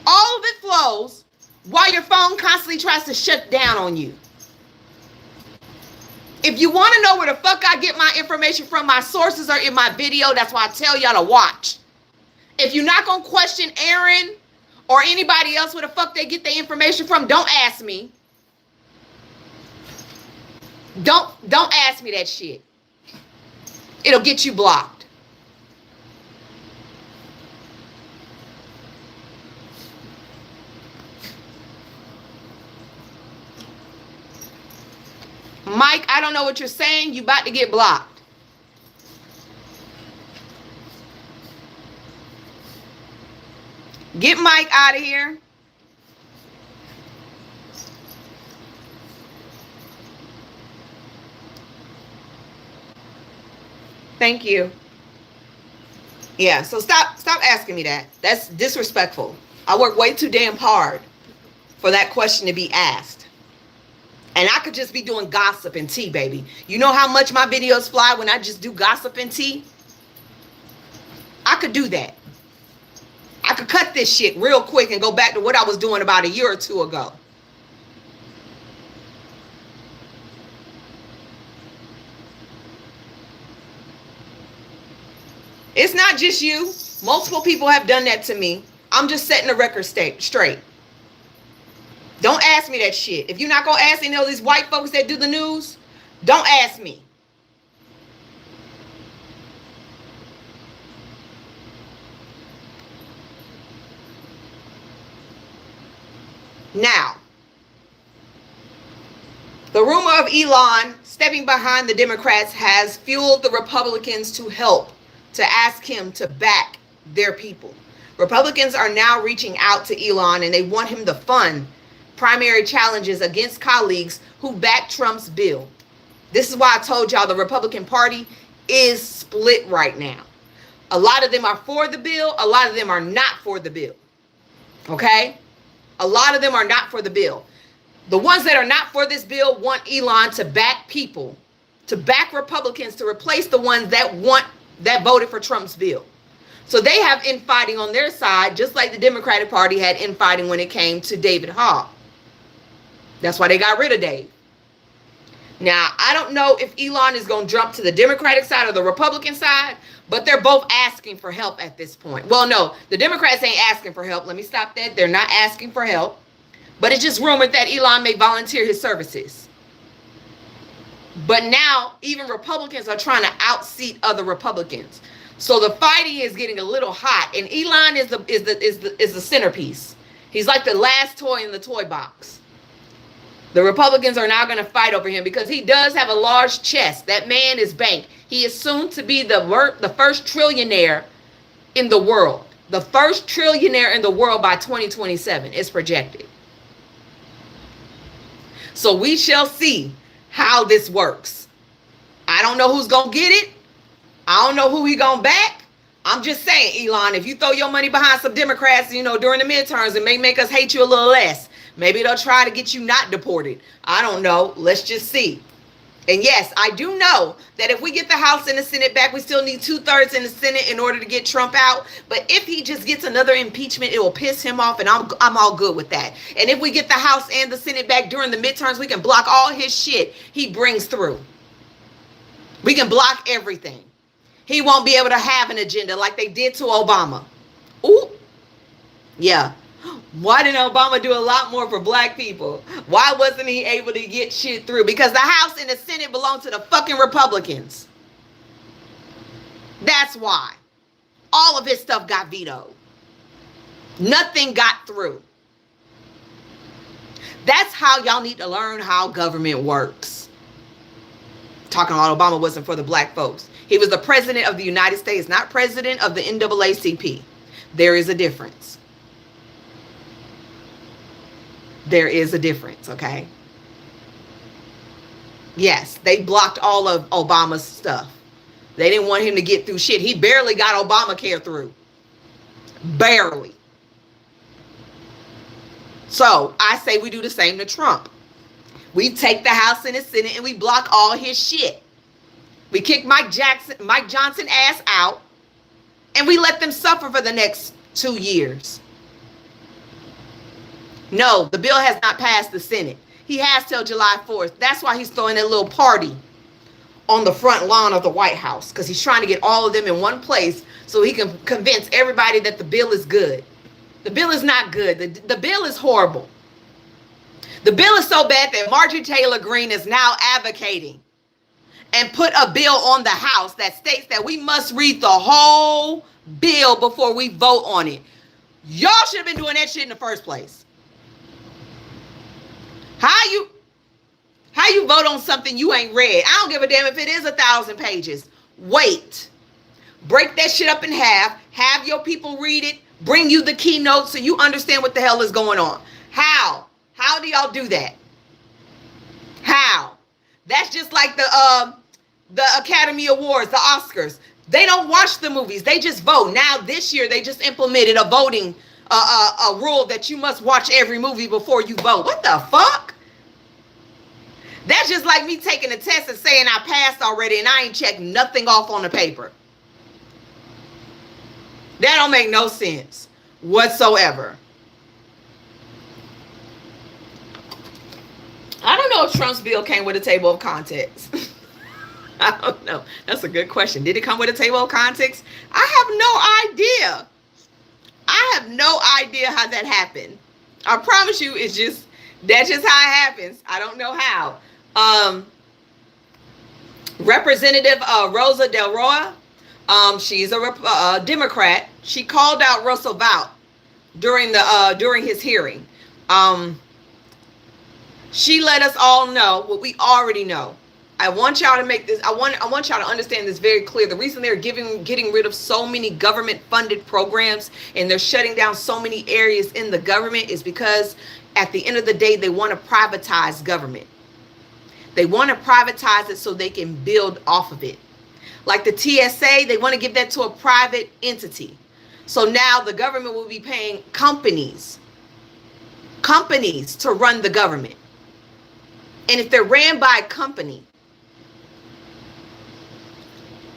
All of it flows while your phone constantly tries to shut down on you. If you want to know where the fuck I get my information from, my sources are in my video. That's why I tell y'all to watch. If you're not going to question Aaron or anybody else where the fuck they get their information from, don't ask me. Don't ask me that shit. It'll get you blocked. Mike, I don't know what you're saying. You about to get blocked. Get Mike out of here. Thank you. Yeah, so stop asking me that. That's disrespectful. I work way too damn hard for that question to be asked. And I could just be doing gossip and tea, baby. You know how much my videos fly when I just do gossip and tea? I could do that. I could cut this shit real quick and go back to what I was doing about a year or two ago. It's not just you. Multiple people have done that to me. I'm just setting the record straight. Don't ask me that shit. If you're not going to ask any of these white folks that do the news, don't ask me. Now, the rumor of Elon stepping behind the Democrats has fueled the Republicans to help, to ask him to back their people. Republicans are now reaching out to Elon and they want him to fund primary challenges against colleagues who back Trump's bill. This is why I told y'all the Republican Party is split right now. A lot of them are for the bill. A lot of them are not for the bill. Okay? A lot of them are not for the bill. The ones that are not for this bill want Elon to back people, to back Republicans, to replace the ones that voted for Trump's bill. So they have infighting on their side, just like the Democratic Party had infighting when it came to David Hall. That's why they got rid of Dave. Now, I don't know if Elon is going to jump to the Democratic side or the Republican side, but they're both asking for help at this point. Well, no, the Democrats ain't asking for help. Let me stop that. They're not asking for help. But it's just rumored that Elon may volunteer his services. But now, even Republicans are trying to outseat other Republicans. So the fighting is getting a little hot. And Elon is the centerpiece. He's like the last toy in the toy box. The Republicans are now going to fight over him because he does have a large chest. That man is banked. He is soon to be the first trillionaire in the world. The first trillionaire in the world by 2027 is projected. So we shall see how this works. I don't know who's going to get it. I don't know who he going to back. I'm just saying, Elon, if you throw your money behind some Democrats, during the midterms, it may make us hate you a little less. Maybe they'll try to get you not deported. I don't know. Let's just see. And yes, I do know that if we get the House and the Senate back, we still need 2/3 in the Senate in order to get Trump out. But if he just gets another impeachment, it will piss him off, and I'm all good with that. And if we get the House and the Senate back during the midterms, we can block all his shit he brings through. We can block everything. He won't be able to have an agenda like they did to Obama. Ooh. Yeah. Why didn't Obama do a lot more for black people? Why wasn't he able to get shit through? Because the House and the Senate belong to the fucking Republicans. That's why. All of his stuff got vetoed. Nothing got through. That's how y'all need to learn how government works. Talking about Obama wasn't for the black folks. He was the president of the United States, not president of the NAACP. There is a difference. There is a difference, okay? Yes, they blocked all of Obama's stuff. They didn't want him to get through shit. He barely got Obamacare through. Barely. So I say we do the same to Trump. We take the House and the Senate and we block all his shit. We kick Mike Johnson ass out and we let them suffer for the next 2 years. No, the bill has not passed the Senate. He has till July 4th. That's why he's throwing that little party on the front lawn of the White House, because he's trying to get all of them in one place so he can convince everybody that the bill is good. The bill is not good. The bill is horrible. The bill is so bad that Marjorie Taylor Greene is now advocating and put a bill on the House that states that we must read the whole bill before we vote on it. Y'all should have been doing that shit in the first place. How you vote on something you ain't read? I don't give a damn if it is 1,000 pages. Wait. Break that shit up in half. Have your people read it. Bring you the keynotes so you understand what the hell is going on. How? How do y'all do that? How? That's just like the Academy Awards, the Oscars. They don't watch the movies. They just vote. Now this year they just implemented a voting a rule that you must watch every movie before you vote. What the fuck? That's just like me taking a test and saying I passed already and I ain't checked nothing off on the paper. That don't make no sense whatsoever. I don't know if Trump's bill came with a table of contents. I don't know. That's a good question. Did it come with a table of contents? I have no idea. I have no idea how that happened. I promise you, that's just how it happens. I don't know how. Representative Rosa Del Roya, she's a Democrat. She called out Russell Vought during his hearing. She let us all know what we already know. I want y'all to make this. I want y'all to understand this very clear. The reason they're getting rid of so many government-funded programs and they're shutting down so many areas in the government is because at the end of the day, they want to privatize government. They want to privatize it so they can build off of it. Like the TSA, they want to give that to a private entity. So now the government will be paying companies to run the government. And if they're ran by a company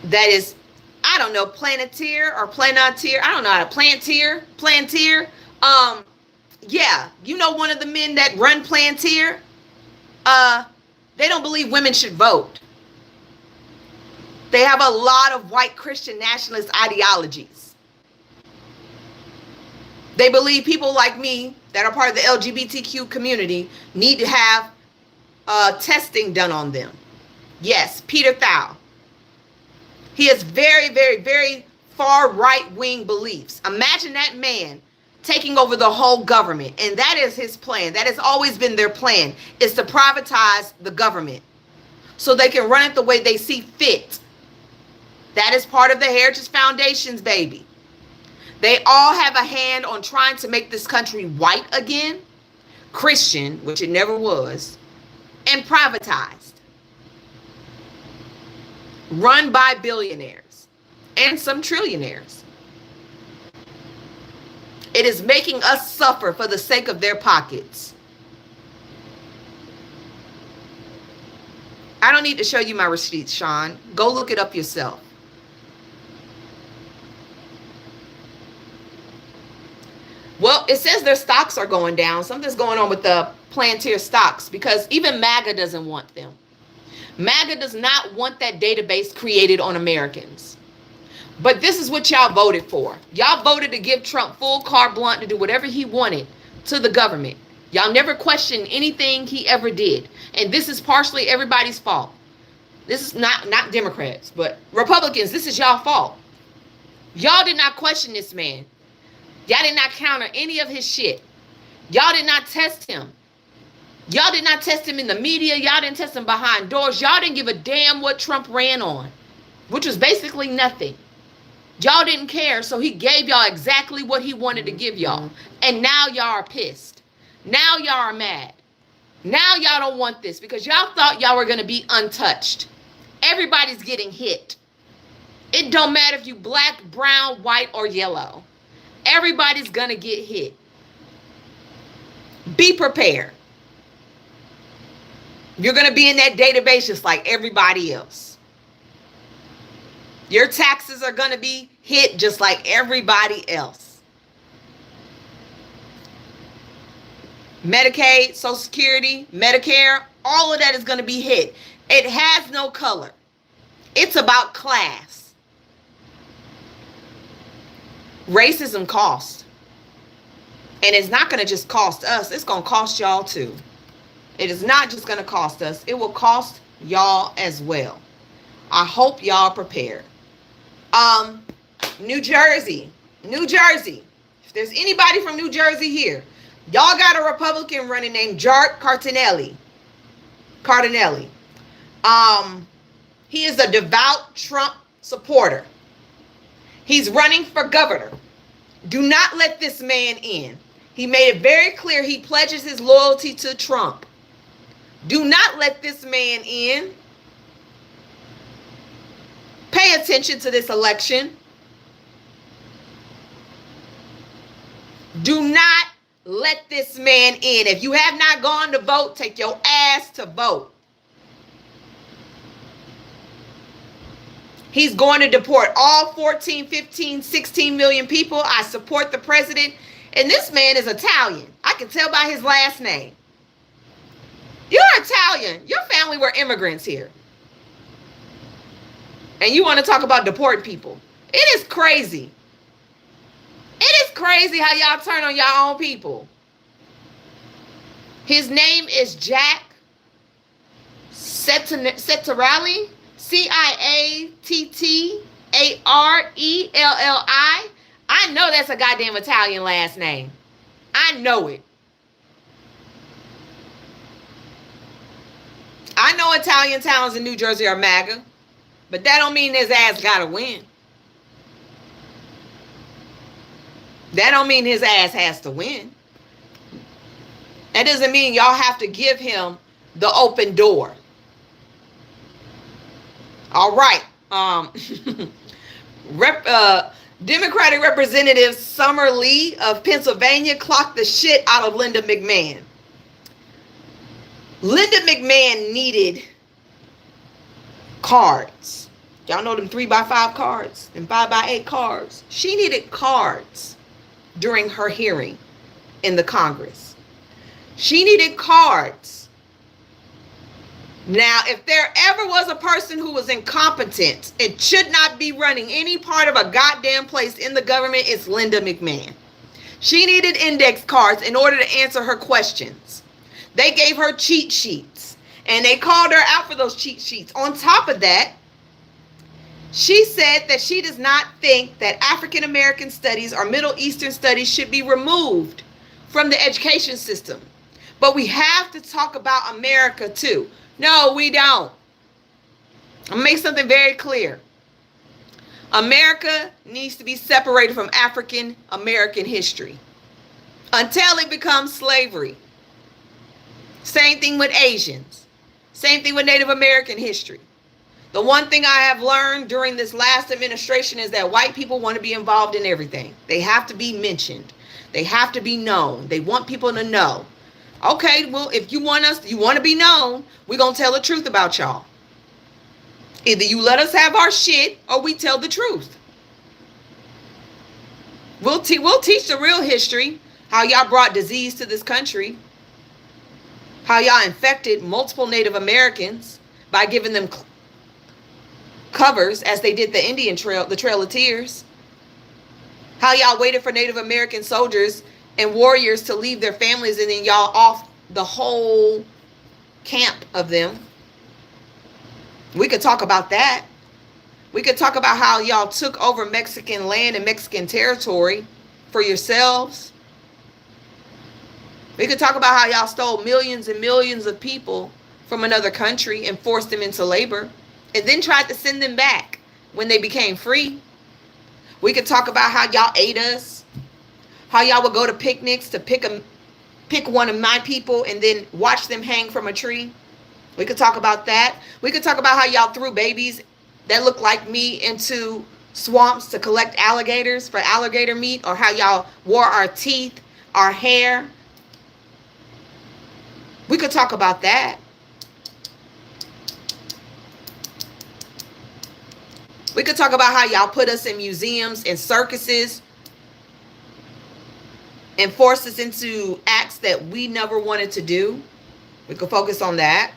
that is, I don't know, Planeteer or Planeteer, I don't know how to, Planteer, yeah, you know one of the men that run Planteer, they don't believe women should vote. They have a lot of white Christian nationalist ideologies. They believe people like me that are part of the LGBTQ community need to have testing done on them. Yes, Peter Thau. He has very, very, very far right-wing beliefs. Imagine that man taking over the whole government. And that is his plan. That has always been their plan, is to privatize the government so they can run it the way they see fit. That is part of the Heritage Foundation's baby. They all have a hand on trying to make this country white again, Christian, which it never was, and privatized. Run by billionaires and some trillionaires. It is making us suffer for the sake of their pockets. I don't need to show you my receipts, Sean. Go look it up yourself. Well, it says their stocks are going down. Something's going on with the Planteer stocks because even MAGA doesn't want them. MAGA does not want that database created on Americans. But this is what y'all voted for. Y'all voted to give Trump full carte blanche to do whatever he wanted to the government. Y'all never questioned anything he ever did. And this is partially everybody's fault. This is not Democrats, but Republicans. This is y'all fault. Y'all did not question this man. Y'all did not counter any of his shit. Y'all did not test him. Y'all did not test him in the media. Y'all didn't test him behind doors. Y'all didn't give a damn what Trump ran on, which was basically nothing. Y'all didn't care, so he gave y'all exactly what he wanted to give y'all. And now y'all are pissed. Now y'all are mad. Now y'all don't want this because y'all thought y'all were going to be untouched. Everybody's getting hit. It don't matter if you black, brown, white, or yellow. Everybody's going to get hit. Be prepared. You're going to be in that database just like everybody else. Your taxes are going to be hit just like everybody else. Medicaid, Social Security, Medicare, all of that is going to be hit. It has no color. It's about class. Racism costs. And it's not going to just cost us. It's going to cost y'all too. It is not just going to cost us. It will cost y'all as well. I hope y'all prepared. New Jersey. If there's anybody from New Jersey here, y'all got a Republican running named Jart Cardinelli. He is a devout Trump supporter. He's running for governor. Do not let this man in. He made it very clear he pledges his loyalty to Trump. Do not let this man in. Pay attention to this election. Do not let this man in. If you have not gone to vote, take your ass to vote. He's going to deport all 14, 15, 16 million people. I support the president. And this man is Italian. I can tell by his last name. You're Italian. Your family were immigrants here. And you want to talk about deporting people. It is crazy. It is crazy how y'all turn on your own people. His name is Jack Ciattarelli. Ciattarelli. I know that's a goddamn Italian last name. I know it. I know Italian towns in New Jersey are MAGA, but that don't mean his ass gotta win. That don't mean his ass has to win. That doesn't mean y'all have to give him the open door. All right. Democratic Representative Summer Lee of Pennsylvania clocked the shit out of Linda McMahon. Linda McMahon needed cards. Y'all know them 3x5 cards and 5x8 cards. She needed cards during her hearing in the Congress. She needed cards. Now, if there ever was a person who was incompetent and should not be running any part of a goddamn place in the government, it's Linda McMahon. She needed index cards in order to answer her questions. They gave her cheat sheets, and they called her out for those cheat sheets. On top of that, she said that she does not think that African American studies or Middle Eastern studies should be removed from the education system. But we have to talk about America too. No, we don't. I'll make something very clear. America needs to be separated from African American history until it becomes slavery. Same thing with Asians. Same thing with Native American history. The one thing I have learned during this last administration is that white people want to be involved in everything. They have to be mentioned. They have to be known. They want people to know. Okay, well, if you want to be known, we're going to tell the truth about y'all. Either you let us have our shit or we tell the truth. We'll teach the real history, how y'all brought disease to this country, how y'all infected multiple Native Americans by giving them covers as they did the Indian Trail, the Trail of Tears, how y'all waited for Native American soldiers and warriors to leave their families and then y'all off the whole camp of them. We could talk about that. We could talk about how y'all took over Mexican land and Mexican territory for yourselves. We could talk about how y'all stole millions and millions of people from another country and forced them into labor and then tried to send them back when they became free. We could talk about how y'all ate us. How y'all would go to picnics to pick one of my people and then watch them hang from a tree. We could talk about that. We could talk about how y'all threw babies that look like me into swamps to collect alligators for alligator meat, or how y'all wore our teeth, our hair. We could talk about that. We could talk about how y'all put us in museums and circuses and force us into acts that we never wanted to do. We could focus on that.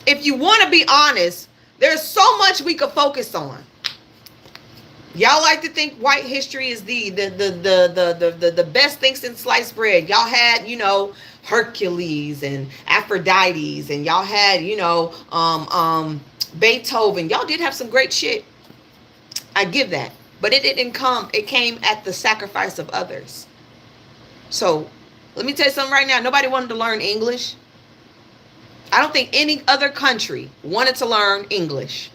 If you want to be honest, there's so much we could focus on. Y'all like to think white history is the best thing since sliced bread. Y'all had, Hercules and Aphrodites, and y'all had, Beethoven. Y'all did have some great shit. I give that. But it didn't come. It came at the sacrifice of others. So let me tell you something right now. Nobody wanted to learn English. I don't think any other country wanted to learn English.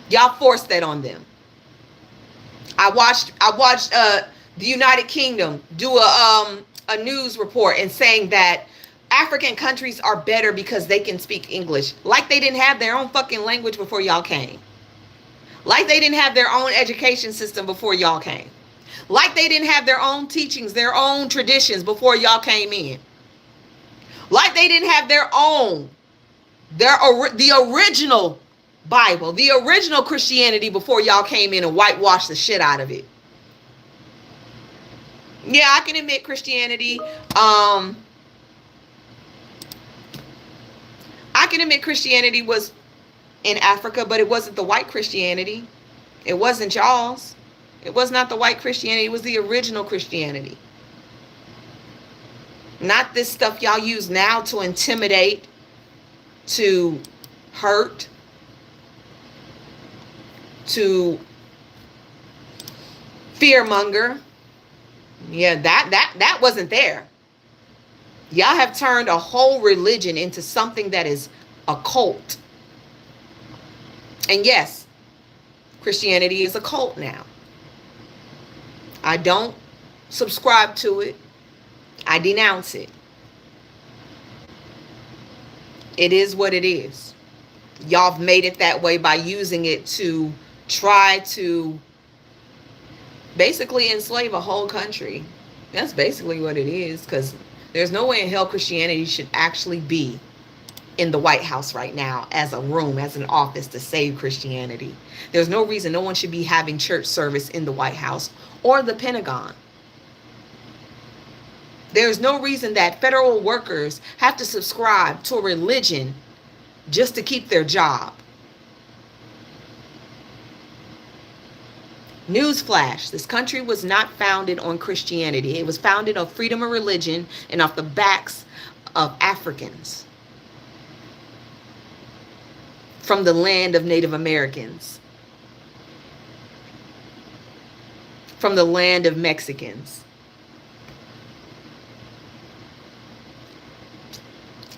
Y'all forced that on them. I watched the United Kingdom do a news report and saying that African countries are better because they can speak English. Like they didn't have their own fucking language before y'all came. Like they didn't have their own education system before y'all came. Like they didn't have their own teachings, their own traditions before y'all came in. Like they didn't have their own, the original Bible, the original Christianity before y'all came in and whitewashed the shit out of it. Yeah, I can admit Christianity. I can admit Christianity was in Africa, but it wasn't the white Christianity. It wasn't y'all's. It was not the white Christianity. It was the original Christianity. Not this stuff y'all use now to intimidate, to hurt, to fearmonger. Yeah, that wasn't there. Y'all have turned a whole religion into something that is a cult. And yes, Christianity is a cult now. I don't subscribe to it. I denounce it. It is what it is. Y'all have made it that way by using it to try to basically enslave a whole country. That's basically what it is, because there's no way in hell Christianity should actually be in the White House right now as a room, as an office to save Christianity. There's no reason no one should be having church service in the White House or the Pentagon. There's no reason that federal workers have to subscribe to a religion just to keep their job. Newsflash, this country was not founded on Christianity. It was founded on freedom of religion and off the backs of Africans from the land of Native Americans, from the land of Mexicans.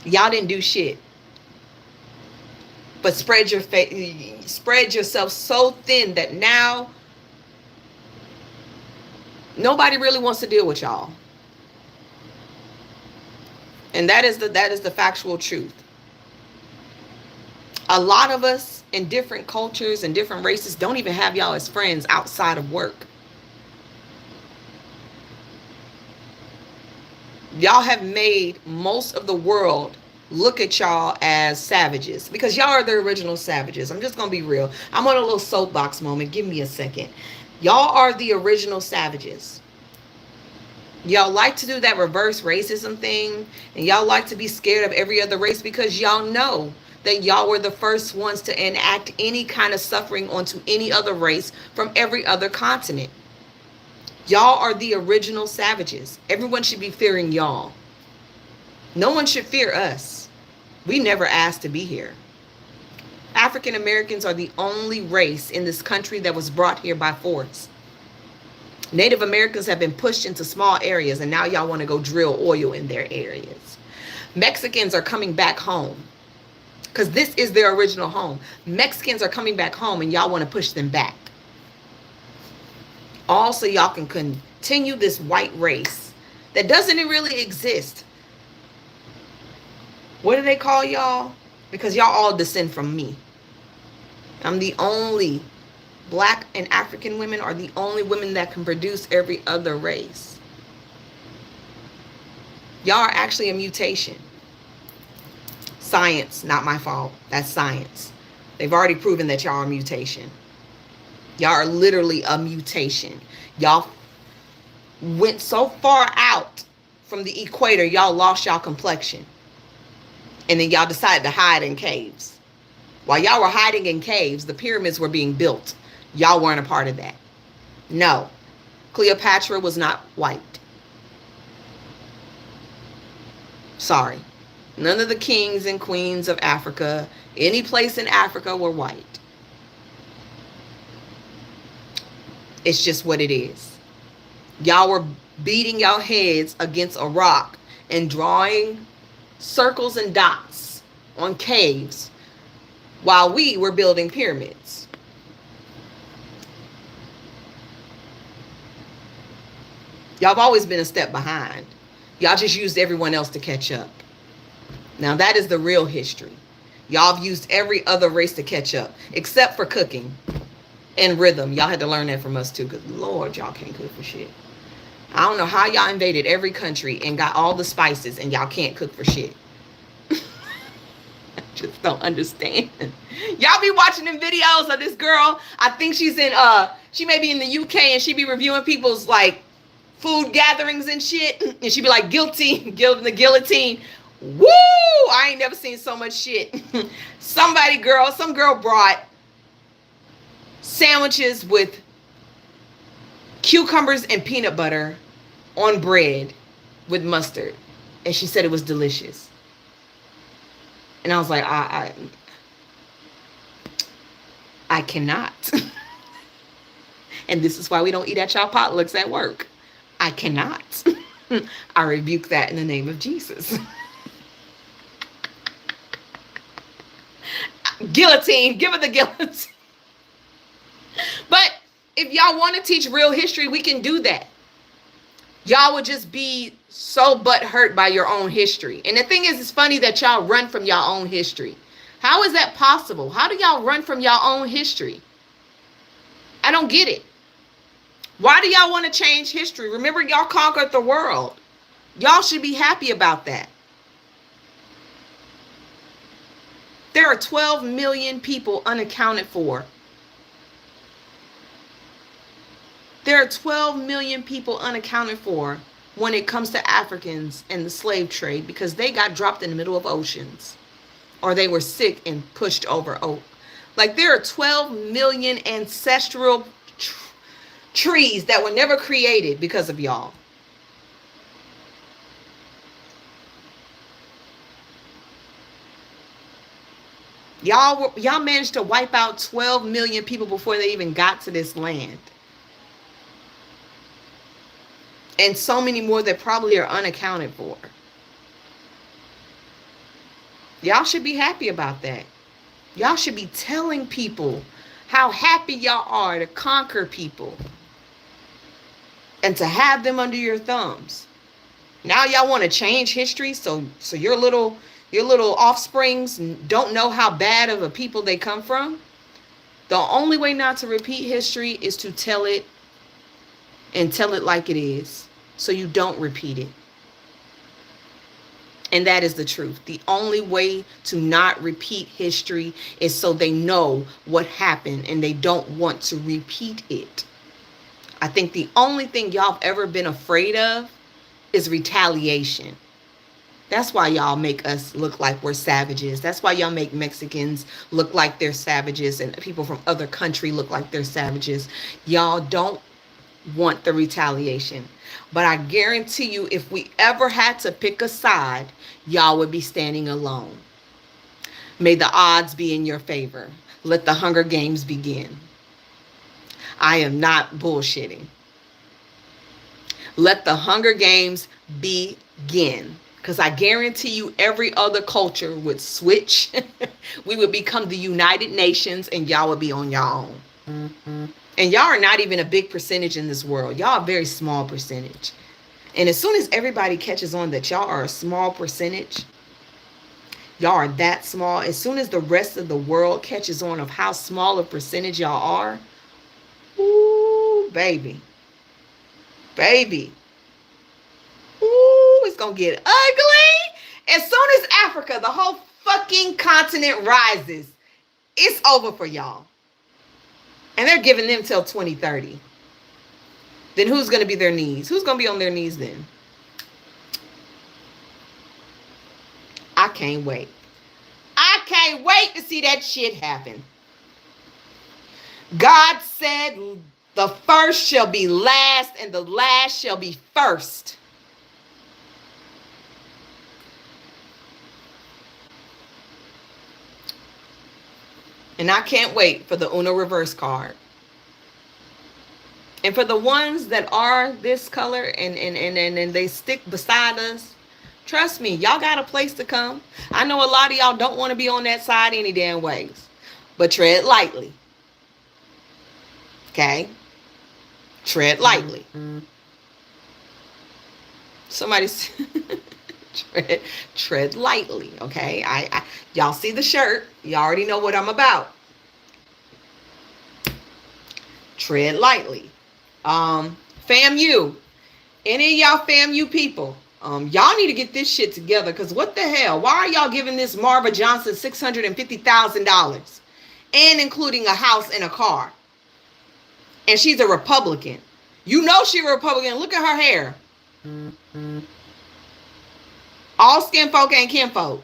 Y'all didn't do shit but spread yourself so thin that now nobody really wants to deal with y'all. And that is the factual truth. A lot of us in different cultures and different races don't even have y'all as friends outside of work. Y'all have made most of the world look at y'all as savages, because y'all are the original savages. I'm just going to be real. I'm on a little soapbox moment. Give me a second. Y'all are the original savages. Y'all like to do that reverse racism thing, and y'all like to be scared of every other race because y'all know that y'all were the first ones to enact any kind of suffering onto any other race from every other continent. Y'all are the original savages. Everyone should be fearing y'all. No one should fear us. We never asked to be here. African Americans are the only race in this country that was brought here by force. Native Americans have been pushed into small areas, and now y'all want to go drill oil in their areas. Mexicans are coming back home because this is their original home. Mexicans are coming back home, and y'all want to push them back. Also, y'all can continue this white race that doesn't really exist. What do they call y'all? Because y'all all descend from me. I'm the only Black and African women are the only women that can produce every other race. Y'all are actually a mutation. Science, not my fault. That's science. They've already proven that y'all are a mutation. Y'all are literally a mutation. Y'all went so far out from the equator, y'all lost y'all complexion. And then y'all decided to hide in caves. While y'all were hiding in caves, the pyramids were being built. Y'all weren't a part of that. No. Cleopatra was not white. Sorry. None of the kings and queens of Africa, any place in Africa, were white. It's just what it is. Y'all were beating y'all heads against a rock and drawing circles and dots on caves while we were building pyramids. Y'all have always been a step behind. Y'all just used everyone else to catch up. Now that is the real history. Y'all have used every other race to catch up, except for cooking and rhythm. Y'all had to learn that from us too, because Lord, y'all can't cook for shit. I don't know how y'all invaded every country and got all the spices and y'all can't cook for shit. I just don't understand. Y'all be watching them videos of this girl. I think she's in she may be in the UK, and she be reviewing people's like food gatherings and shit, and she be like, guilty, the guillotine. Woo! I ain't never seen so much shit. Some girl brought sandwiches with cucumbers and peanut butter on bread with mustard, and she said it was delicious. And I was like, I cannot. And this is why we don't eat at y'all potlucks at work. I cannot. I rebuke that in the name of Jesus. Guillotine, give it the guillotine. But if y'all want to teach real history, we can do that. Y'all would just be so butthurt by your own history. And the thing is, it's funny that y'all run from y'all own history. How is that possible? How do y'all run from y'all own history? I don't get it. Why do y'all want to change history? Remember, y'all conquered the world. Y'all should be happy about that. There are 12 million people unaccounted for. There are 12 million people unaccounted for when it comes to Africans and the slave trade, because they got dropped in the middle of oceans, or they were sick and pushed over. Like there are 12 million ancestral trees that were never created because of y'all. Y'all managed to wipe out 12 million people before they even got to this land. And so many more that probably are unaccounted for. Y'all should be happy about that. Y'all should be telling people how happy y'all are to conquer people and to have them under your thumbs. Now y'all want to change history so your little offsprings don't know how bad of a people they come from. The only way not to repeat history is to tell it, and tell it like it is, so you don't repeat it. And that is the truth. The only way to not repeat history is so they know what happened and they don't want to repeat it. I think the only thing y'all have ever been afraid of is retaliation. That's why y'all make us look like we're savages. That's why y'all make Mexicans look like they're savages and people from other countries look like they're savages. Y'all don't want the retaliation. But I guarantee you, if we ever had to pick a side, y'all would be standing alone. May the odds be in your favor. Let the Hunger Games begin. I am not bullshitting. Let the Hunger Games begin. Because I guarantee you every other culture would switch. We would become the United Nations and y'all would be on y'all own. Mm-hmm. And y'all are not even a big percentage in this world. Y'all are a very small percentage. And as soon as everybody catches on that y'all are a small percentage, y'all are that small. As soon as the rest of the world catches on of how small a percentage y'all are, ooh, baby. Baby. Ooh, it's going to get ugly. As soon as Africa, the whole fucking continent rises, it's over for y'all. And they're giving them till 2030. Then who's going to be their knees? Who's going to be on their knees then? I can't wait. I can't wait to see that shit happen. God said the first shall be last and the last shall be first. And I can't wait for the Uno reverse card. And for the ones that are this color and they stick beside us, trust me, y'all got a place to come. I know a lot of y'all don't want to be on that side any damn ways. But tread lightly. Okay? Tread lightly. Mm-hmm. Somebody tread lightly, okay? Y'all see the shirt. You already know what I'm about. Tread lightly. FAMU. Any of y'all FAMU people, y'all need to get this shit together, because what the hell? Why are y'all giving this Marva Johnson $650,000 and including a house and a car? And she's a Republican. You know she's a Republican. Look at her hair. All skin folk ain't kinfolk.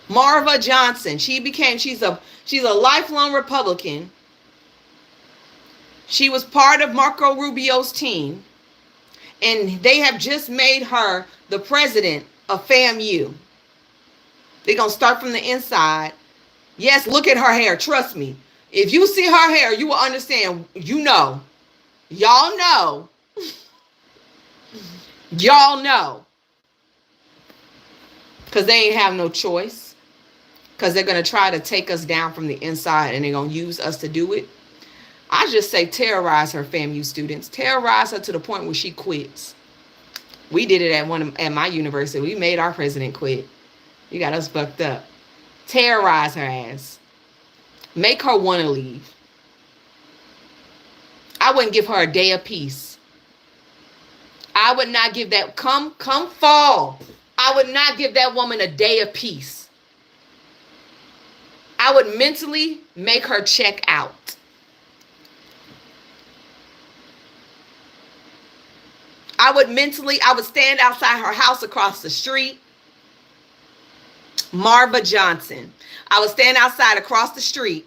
Marva Johnson. She's a lifelong Republican. She was part of Marco Rubio's team. And they have just made her the president of FAMU. They're going to start from the inside. Yes, look at her hair. Trust me. If you see her hair, you will understand. You know. Y'all know. Y'all know. Because they ain't have no choice. Because they're going to try to take us down from the inside, and they're going to use us to do it. I just say terrorize her, FAMU students. Terrorize her to the point where she quits. We did it at my university. We made our president quit. You got us fucked up. Terrorize her ass. Make her want to leave. I wouldn't give her a day of peace. I would not give that, come fall. I would not give that woman a day of peace. I would mentally make her check out. I would stand outside her house across the street. Marva Johnson. I would stand outside across the street,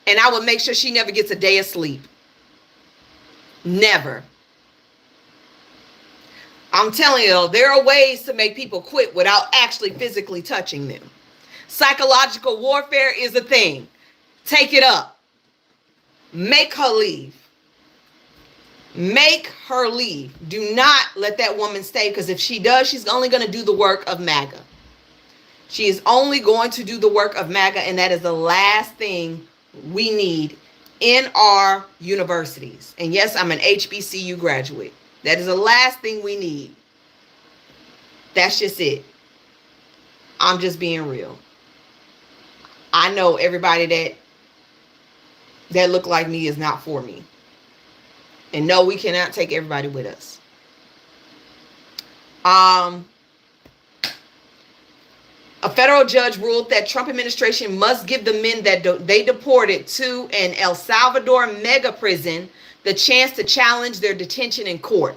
and I would make sure she never gets a day of sleep. Never. I'm telling you, there are ways to make people quit without actually physically touching them. Psychological warfare is a thing. Take it up. Make her leave. Make her leave. Do not let that woman stay, because if she does, she's only going to do the work of MAGA. She is only going to do the work of MAGA, and that is the last thing we need in our universities. And yes, I'm an HBCU graduate. That is the last thing we need. That's just it. I'm just being real. I know everybody that look like me is not for me. And no, we cannot take everybody with us. A federal judge ruled that Trump administration must give the men that they deported to an El Salvador mega prison the chance to challenge their detention in court.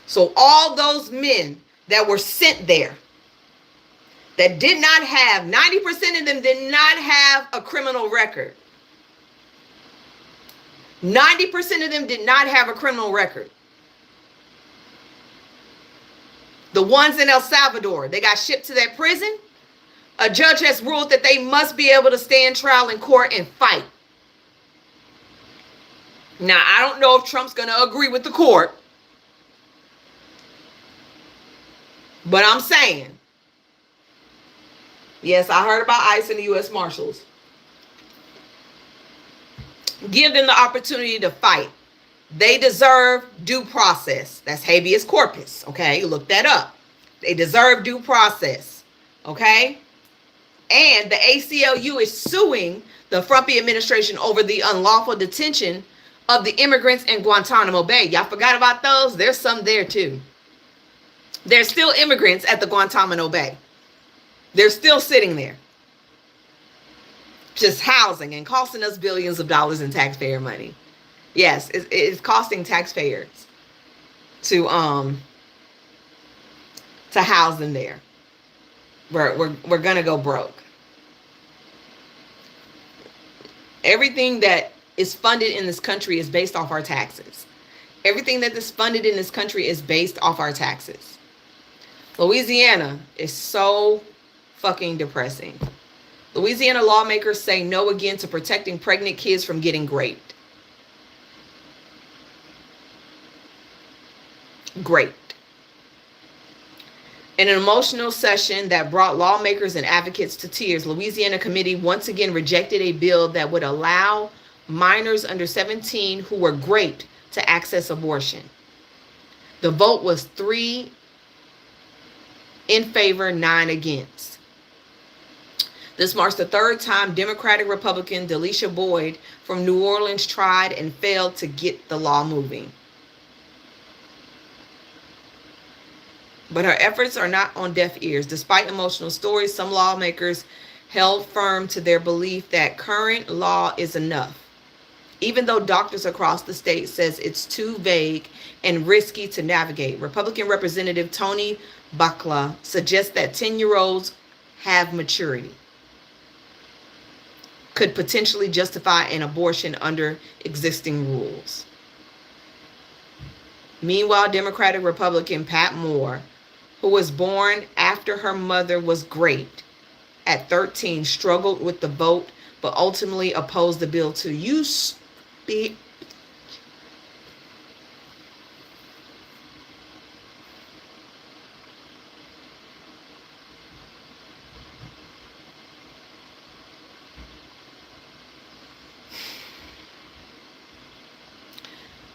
So all those men that were sent there, that did not have, 90% of them did not have a criminal record. 90% of them did not have a criminal record. The ones in El Salvador, they got shipped to that prison. A judge has ruled that they must be able to stand trial in court and fight. Now, I don't know if Trump's going to agree with the court. But I'm saying, yes, I heard about ICE and the U.S. Marshals. Give them the opportunity to fight. They deserve due process. That's habeas corpus, okay? Look that up. They deserve due process, okay? And the ACLU is suing the Trump administration over the unlawful detention of the immigrants in Guantanamo Bay. Y'all forgot about those? There's some there too. There's still immigrants at the Guantanamo Bay. They're still sitting there, just housing and costing us billions of dollars in taxpayer money. Yes, it's costing taxpayers to house them there. We're gonna go broke. Everything that is funded in this country is based off our taxes. Everything that is funded in this country is based off our taxes. Louisiana is so fucking depressing. Louisiana lawmakers say no again to protecting pregnant kids from getting raped. Great. In an emotional session that brought lawmakers and advocates to tears, Louisiana committee once again rejected a bill that would allow minors under 17 who were raped to access abortion. The vote was 3 in favor, 9 against. This marks the third time Democratic Republican Delisha Boyd from New Orleans tried and failed to get the law moving. But her efforts are not on deaf ears. Despite emotional stories, some lawmakers held firm to their belief that current law is enough, even though doctors across the state says it's too vague and risky to navigate. Republican Representative Tony Bakla suggests that 10-year-olds have maturity, could potentially justify an abortion under existing rules. Meanwhile, Democratic Republican Pat Moore, who was born after her mother was great at 13, struggled with the vote, but ultimately opposed the bill to use.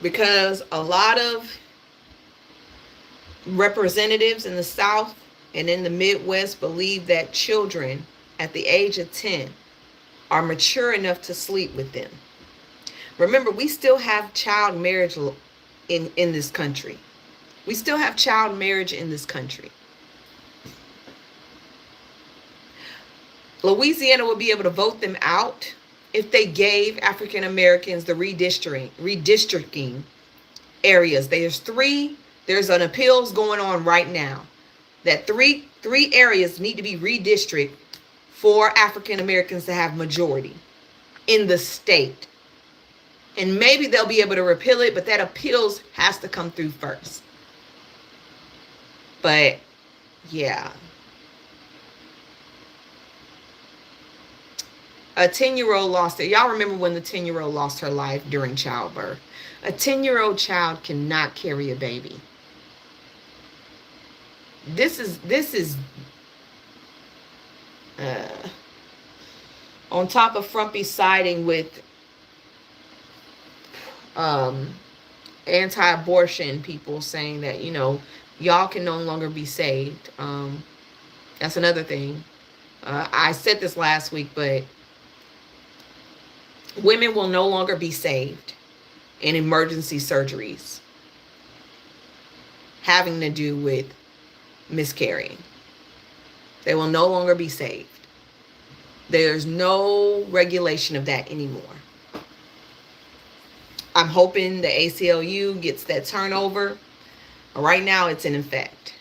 Because a lot of representatives in the South and in the Midwest believe that children at the age of 10 are mature enough to sleep with them. Remember, we still have child marriage in this country. We still have child marriage in this country. Louisiana would be able to vote them out if they gave African Americans the redistricting areas. There's an appeals going on right now that three areas need to be redistricted for African Americans to have majority in the state. And maybe they'll be able to repeal it, but that appeals has to come through first. But yeah. A 10-year-old lost it. Y'all remember when the 10-year-old lost her life during childbirth? A 10-year-old child cannot carry a baby. This is on top of Frumpy siding with anti-abortion people, saying that, you know, y'all can no longer be saved. That's another thing. I said this last week, but women will no longer be saved in emergency surgeries having to do with miscarrying. They will no longer be saved. There's no regulation of that anymore. I'm hoping the ACLU gets that turnover. Right now, it's in effect.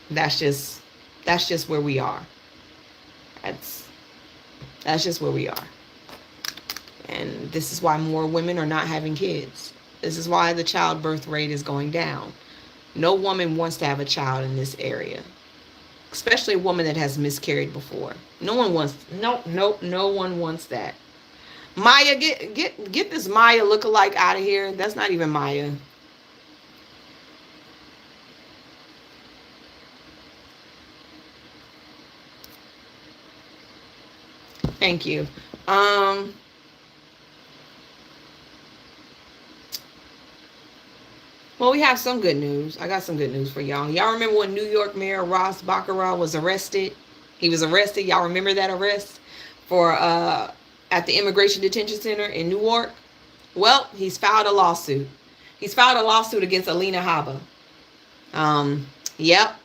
That's just where we are. That's just where we are. And this is why more women are not having kids. This is why the childbirth rate is going down. No woman wants to have a child in this area, especially a woman that has miscarried before. No one wants that. Maya, get this Maya lookalike out of here. That's not even Maya. Thank you. Well, we have some good news. I got some good news for y'all. Y'all remember when New York Mayor Ross Baccarat was arrested? He was arrested. Y'all remember that arrest for at the Immigration Detention Center in Newark? Well, he's filed a lawsuit. He's filed a lawsuit against Alina Habba. Yep.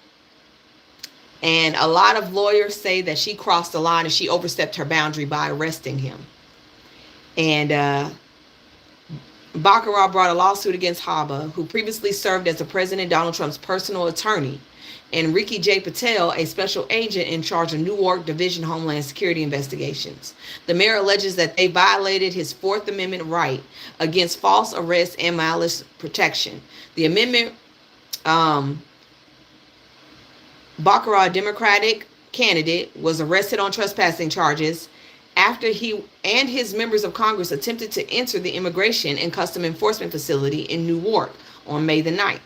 And a lot of lawyers say that she crossed the line and she overstepped her boundary by arresting him. And Baccarat brought a lawsuit against Habba, who previously served as the President Donald Trump's personal attorney, and Ricky J. Patel, a special agent in charge of Newark Division Homeland Security investigations. The mayor alleges that they violated his Fourth Amendment right against false arrest and malice protection. The amendment, Baccarat, Democratic candidate, was arrested on trespassing charges after he and his members of Congress attempted to enter the Immigration and Custom Enforcement Facility in Newark on May the 9th.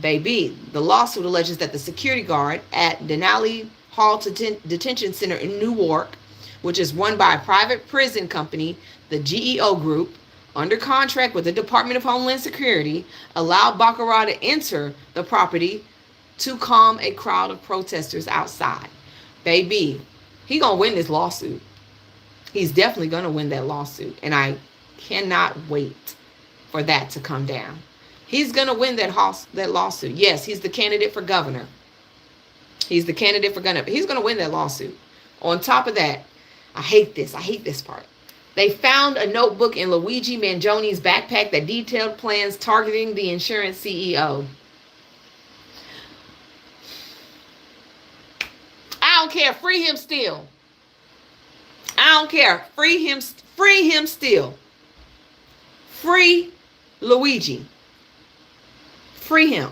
Baby, the lawsuit alleges that the security guard at Denali Hall Detention Center in Newark, which is run by a private prison company, the GEO Group, under contract with the Department of Homeland Security, allowed Baccarat to enter the property to calm a crowd of protesters outside. Baby, he gonna win this lawsuit. He's definitely gonna win that lawsuit, and I cannot wait for that to come down. He's gonna win that lawsuit. Yes, he's the candidate for governor. He's the candidate for governor. He's gonna win that lawsuit. On top of that, I hate this part. They found a notebook in Luigi Mangioni's backpack that detailed plans targeting the insurance CEO. I don't care. Free him still. I don't care. Free him still. Free Luigi. Free him.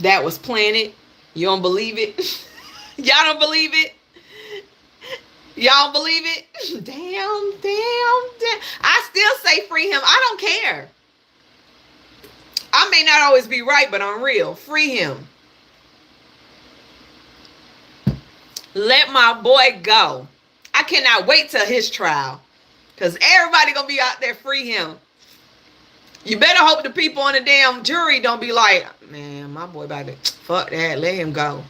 That was planted. You don't believe it? Y'all don't believe it? Y'all believe it? Damn. I still say free him. I don't care. I may not always be right, but I'm real. Free him. Let my boy go. I cannot wait till his trial, because everybody gonna be out there. Free him. You better hope the people on the damn jury don't be like, man, my boy about to, fuck that, let him go.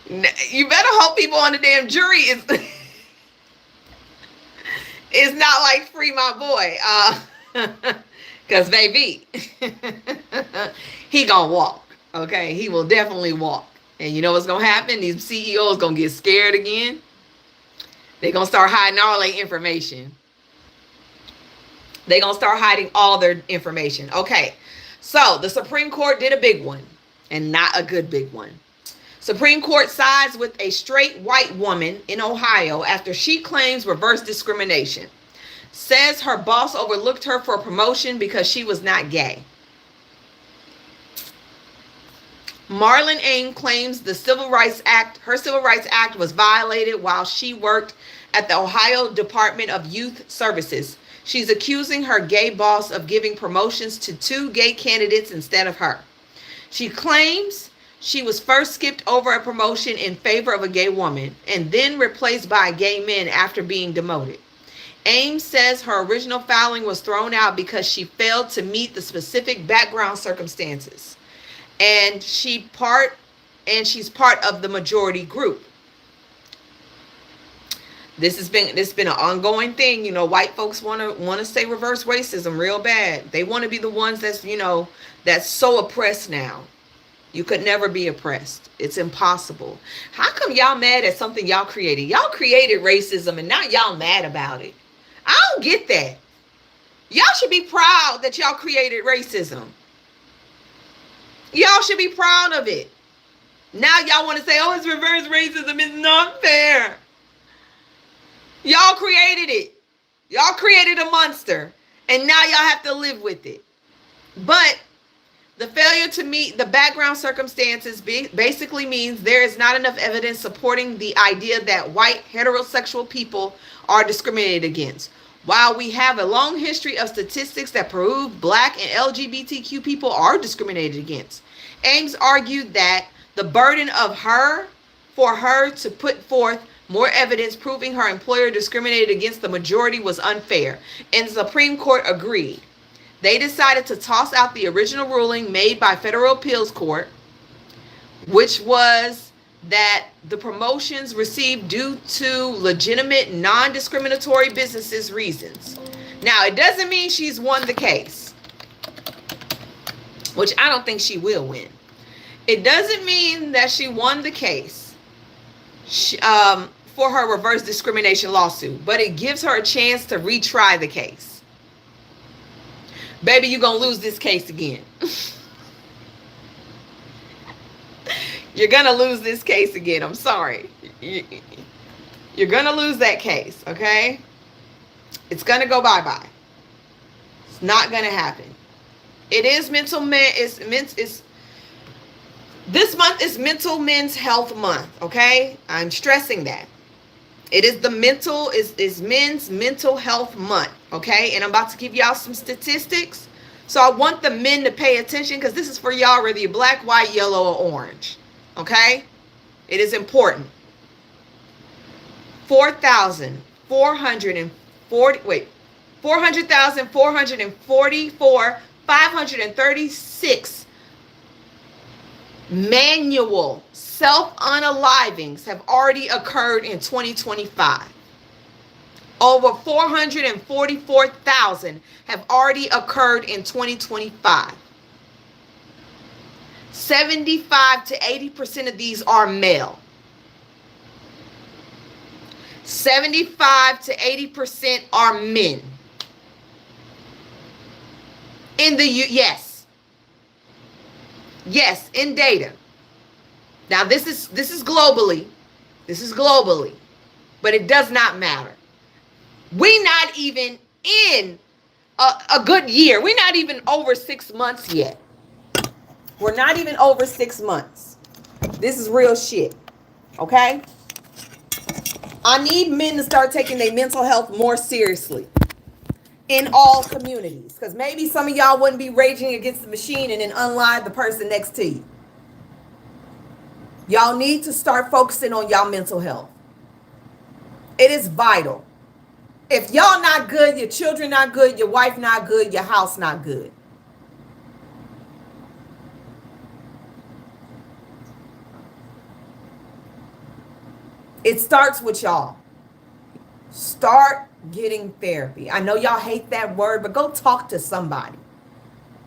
You better hope people on the damn jury is not like, free my boy. Because baby, he gonna walk. Okay, he will definitely walk. And you know what's gonna happen? These CEOs gonna get scared again. They're gonna start hiding all their information. They're gonna start hiding all their information. Okay, so the Supreme Court did a big one, and not a good big one. Supreme Court sides with a straight white woman in Ohio after she claims reverse discrimination. Says her boss overlooked her for a promotion because she was not gay. Marlon Ames claims her Civil Rights Act was violated while she worked at the Ohio Department of Youth Services. She's accusing her gay boss of giving promotions to 2 gay candidates instead of her. She claims she was first skipped over a promotion in favor of a gay woman and then replaced by a gay man after being demoted. Ames says her original filing was thrown out because she failed to meet the specific background circumstances. And she's part of the majority group. This has been an ongoing thing. You know, white folks want to say reverse racism real bad. They want to be the ones that's so oppressed now. You could never be oppressed. It's impossible. How come y'all mad at something y'all created? Y'all created racism and now y'all mad about it. I don't get that. Y'all should be proud that y'all created racism. Y'all should be proud of it. Now y'all want to say, oh, it's reverse racism. It's not fair. Y'all created it. Y'all created a monster. And now y'all have to live with it. But the failure to meet the background circumstances basically means there is not enough evidence supporting the idea that white heterosexual people are discriminated against. While we have a long history of statistics that prove black and LGBTQ people are discriminated against, Ames argued that the burden for her to put forth more evidence proving her employer discriminated against the majority was unfair, and the Supreme Court agreed. They decided to toss out the original ruling made by Federal Appeals Court, which was that the promotions received due to legitimate non-discriminatory businesses reasons. Now, it doesn't mean she's won the case, which I don't think she will win. It doesn't mean that she won the case for her reverse discrimination lawsuit, but it gives her a chance to retry the case. Baby, you're going to lose this case again. You're going to lose this case again. I'm sorry. You're going to lose that case, okay? It's going to go bye-bye. It's not going to happen. It is this month is Mental Men's Health Month, okay? I'm stressing that. It is Men's Mental Health Month, okay? And I'm about to give y'all some statistics. So I want the men to pay attention because this is for y'all, whether you're black, white, yellow, or orange. Okay? It is important. 4,000 536 manual self-unalivings have already occurred in 2025. Over 444,000 have already occurred in 2025. 75 to 80% of these are male. 75 to 80% are men. In the yes, in data. Now this is globally. This is globally, but it does not matter. We're not even in a good year. We're not even over 6 months yet. We're not even over 6 months. This is real shit. Okay? I need men to start taking their mental health more seriously in all communities. Because maybe some of y'all wouldn't be raging against the machine and then unlive the person next to you. Y'all need to start focusing on y'all mental health. It is vital. If y'all not good, your children not good, your wife not good, your house not good. It starts with y'all. Start getting therapy. I know y'all hate that word, but go talk to somebody.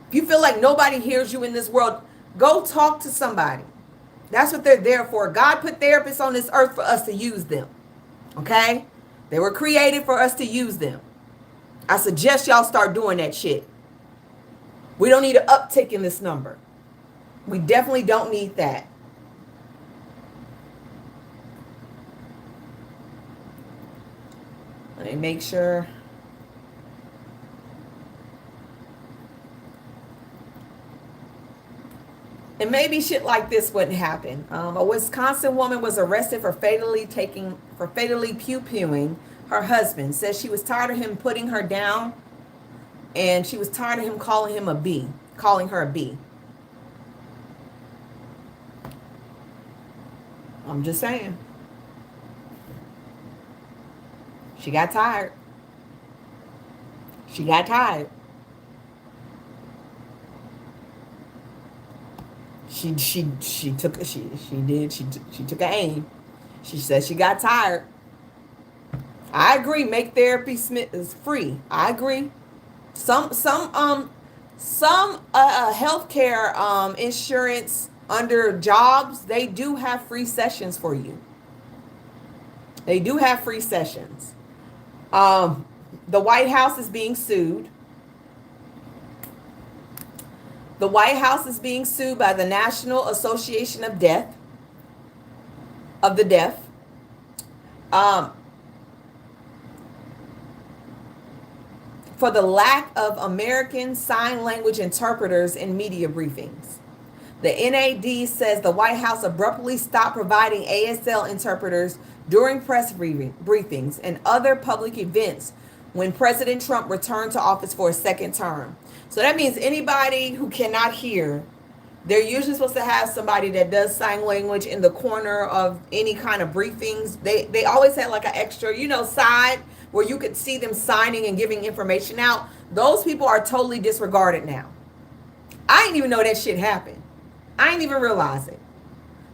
If you feel like nobody hears you in this world, go talk to somebody. That's what they're there for. God put therapists on this earth for us to use them. Okay? They were created for us to use them. I suggest y'all start doing that shit. We don't need an uptick in this number. We definitely don't need that. Let me make sure. And maybe shit like this wouldn't happen. A Wisconsin woman was arrested for fatally pew-pewing her husband. Says she was tired of him putting her down, and she was tired of him calling her a B. I'm just saying. She got tired. She took an aim. She said she got tired. I agree. Make therapy is free. I agree. Some healthcare insurance under jobs, they do have free sessions for you. They do have free sessions. The White House is being sued. The White House is being sued by the National Association of the Deaf. For the lack of American Sign Language interpreters in media briefings. The NAD says the White House abruptly stopped providing ASL interpreters during press briefings and other public events when President Trump returned to office for a second term. So that means anybody who cannot hear, they're usually supposed to have somebody that does sign language in the corner of any kind of briefings. They always had like an extra, side where you could see them signing and giving information out. Those people are totally disregarded now. I didn't even know that shit happened. I didn't even realize it.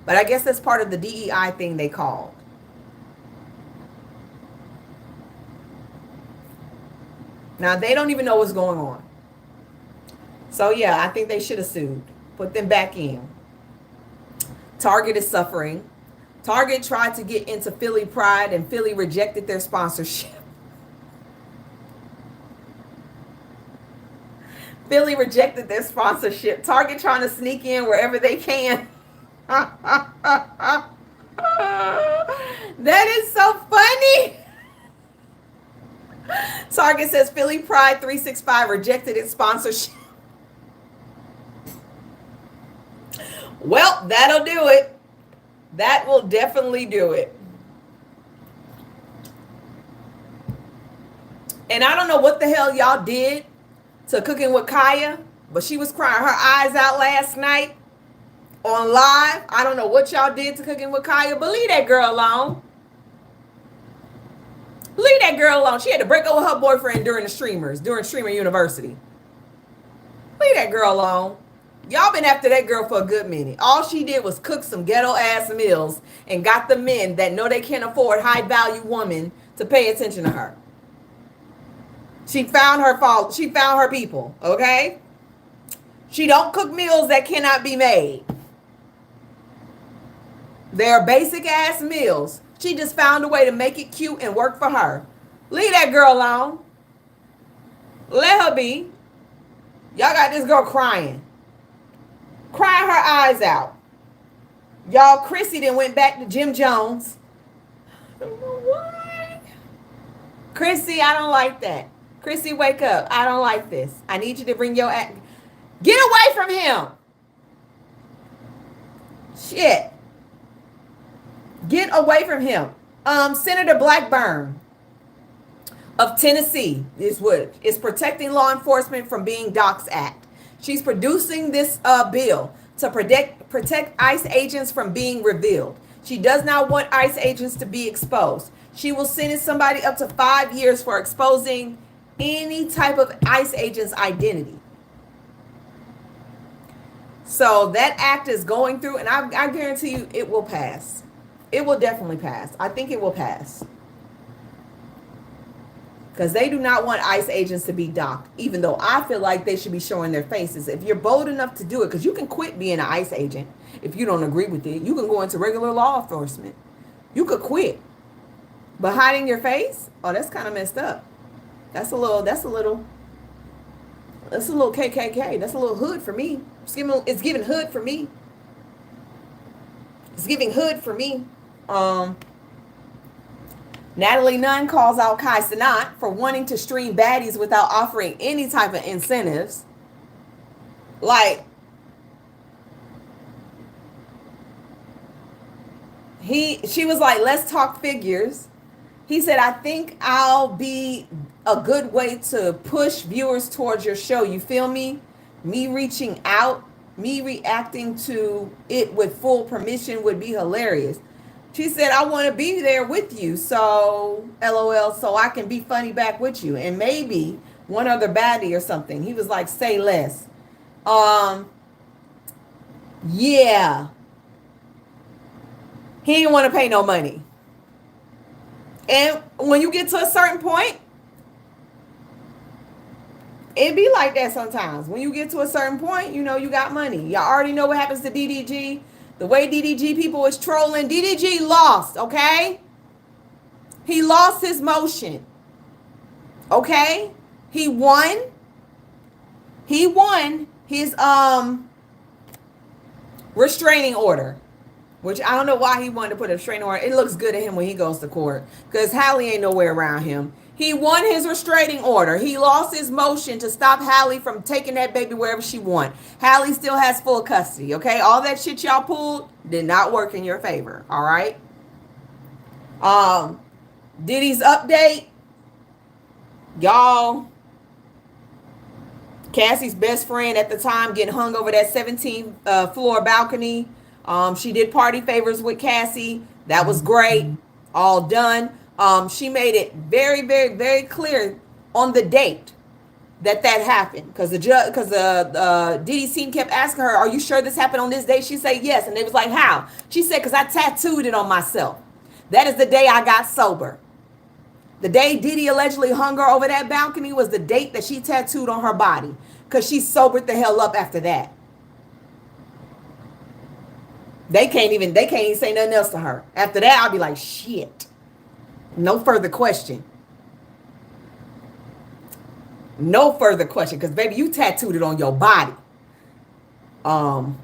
But I guess that's part of the DEI thing they called. Now, they don't even know what's going on. So, yeah, I think they should have sued. Put them back in. Target is suffering. Target tried to get into Philly Pride, and Philly rejected their sponsorship. Philly rejected their sponsorship. Target trying to sneak in wherever they can. That is so funny. Target says Philly Pride 365 rejected its sponsorship. Well, that'll do it. That will definitely do it. And I don't know what the hell y'all did to Cooking with Kaya, but she was crying her eyes out last night on live. I don't know what y'all did to Cooking with Kaya, but leave that girl alone. Leave that girl alone. She had to break up with her boyfriend during Streamer University. Leave that girl alone. Y'all been after that girl for a good minute. All she did was cook some ghetto ass meals and got the men that know they can't afford high value women to pay attention to her. She found her people, okay? She don't cook meals that cannot be made. They're basic ass meals. She just found a way to make it cute and work for her. Leave that girl alone. Let her be. Y'all got this girl crying. Crying her eyes out. Y'all, Chrissy then went back to Jim Jones. I don't know why. Chrissy, I don't like that. Chrissy, wake up. I don't like this. I need you to bring your act. Get away from him. Shit. Get away from him. Senator Blackburn of Tennessee is protecting law enforcement from being Dox Act. She's producing this bill to protect ICE agents from being revealed. She does not want ICE agents to be exposed. She will sentence somebody up to 5 years for exposing any type of ICE agent's identity. So that act is going through, and I guarantee you it will pass. It will definitely pass. I think it will pass. Because they do not want ICE agents to be docked, even though I feel like they should be showing their faces. If you're bold enough to do it, because you can quit being an ICE agent if you don't agree with it. You can go into regular law enforcement. You could quit. But hiding your face? Oh, that's kind of messed up. That's a little KKK. That's a little hood for me. It's giving hood for me. It's giving hood for me. Natalie Nunn calls out Kai Cenat for wanting to stream baddies without offering any type of incentives. Like, she was like, let's talk figures. He said, I think I'll be a good way to push viewers towards your show. You feel me? Me reaching out, me reacting to it with full permission would be hilarious. She said, I want to be there with you. So, LOL, so I can be funny back with you. And maybe one other baddie or something. He was like, say less. Yeah. He didn't want to pay no money. And when you get to a certain point, it be like that sometimes. When you get to a certain point, you know you got money. Y'all already know what happens to DDG. The way DDG people is trolling, DDG lost, okay? He lost his motion, okay? He won his restraining order, which I don't know why he wanted to put a restraining order. It looks good to him when he goes to court because Hallie ain't nowhere around him. He won his restraining order. He lost his motion to stop Hallie from taking that baby wherever she wants. Hallie still has full custody, okay? All that shit y'all pulled did not work in your favor, all right? Diddy's update. Y'all, Cassie's best friend at the time getting hung over that 17th floor balcony. She did party favors with Cassie. That was great. All done. She made it very, very, very clear on the date that happened. Because the Diddy team kept asking her, are you sure this happened on this day? She said yes. And they was like, how? She said, because I tattooed it on myself. That is the day I got sober. The day Diddy allegedly hung her over that balcony was the date that she tattooed on her body. Because she sobered the hell up after that. They can't even say nothing else to her. After that, I'll be like, shit. No further question. No further question. Because, baby, you tattooed it on your body. I'll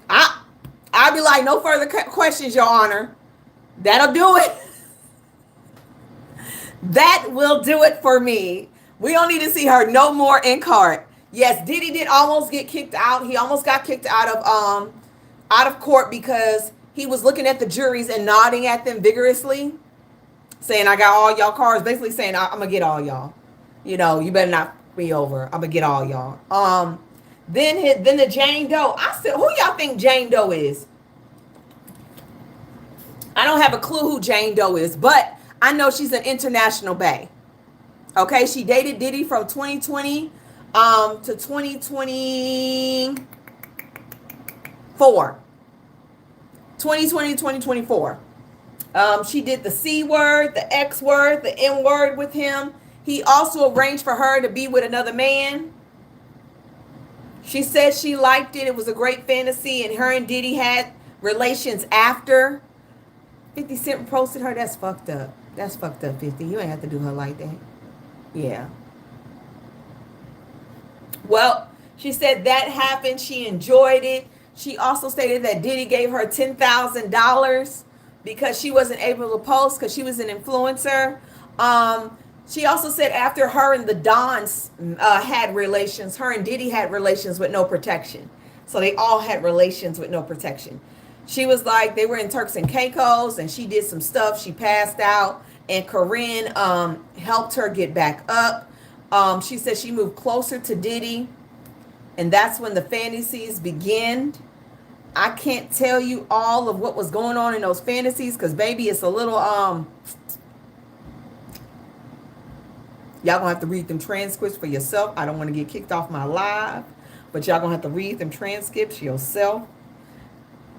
be like, no further questions, Your Honor. That'll do it. That will do it for me. We don't need to see her no more in court. Yes, Diddy did almost get kicked out. He almost got kicked out of court because he was looking at the juries and nodding at them vigorously, saying, I got all y'all cards, basically saying, I'm going to get all y'all. You know, you better not be over. I'm going to get all y'all. Then the Jane Doe. I said, who y'all think Jane Doe is? I don't have a clue who Jane Doe is, but I know she's an international bae. Okay, she dated Diddy from 2020 to 2024. 2020 2024. She did the C word, the X word, the N word with him. He also arranged for her to be with another man. She said she liked it. It was a great fantasy, and her and Diddy had relations after. 50 Cent posted her. That's fucked up. That's fucked up, 50. You ain't have to do her like that. Yeah. Well, she said that happened. She enjoyed it. She also stated that Diddy gave her $10,000 because she wasn't able to post because she was an influencer. She also said after her and the Dons had relations, her and Diddy had relations with no protection. So they all had relations with no protection. She was like, they were in Turks and Caicos, and she did some stuff. She passed out, and Corinne helped her get back up. She said she moved closer to Diddy, and that's when the fantasies began. I can't tell you all of what was going on in those fantasies because, baby, it's a little... Y'all gonna have to read them transcripts for yourself. I don't want to get kicked off my live, but y'all gonna have to read them transcripts yourself.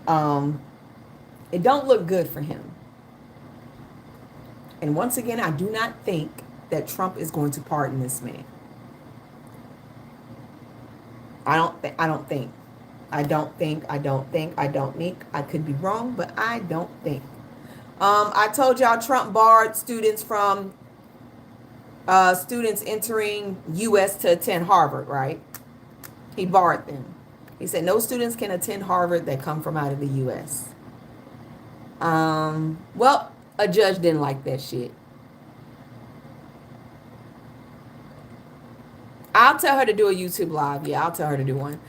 It don't look good for him. And once again, I do not think that Trump is going to pardon this man. I don't think. I could be wrong, but I don't think. I told y'all Trump barred students from students entering U.S. to attend Harvard, right? He barred them. He said no students can attend Harvard that come from out of the U.S. Well, a judge didn't like that shit. I'll tell her to do a YouTube live. Yeah, I'll tell her to do one.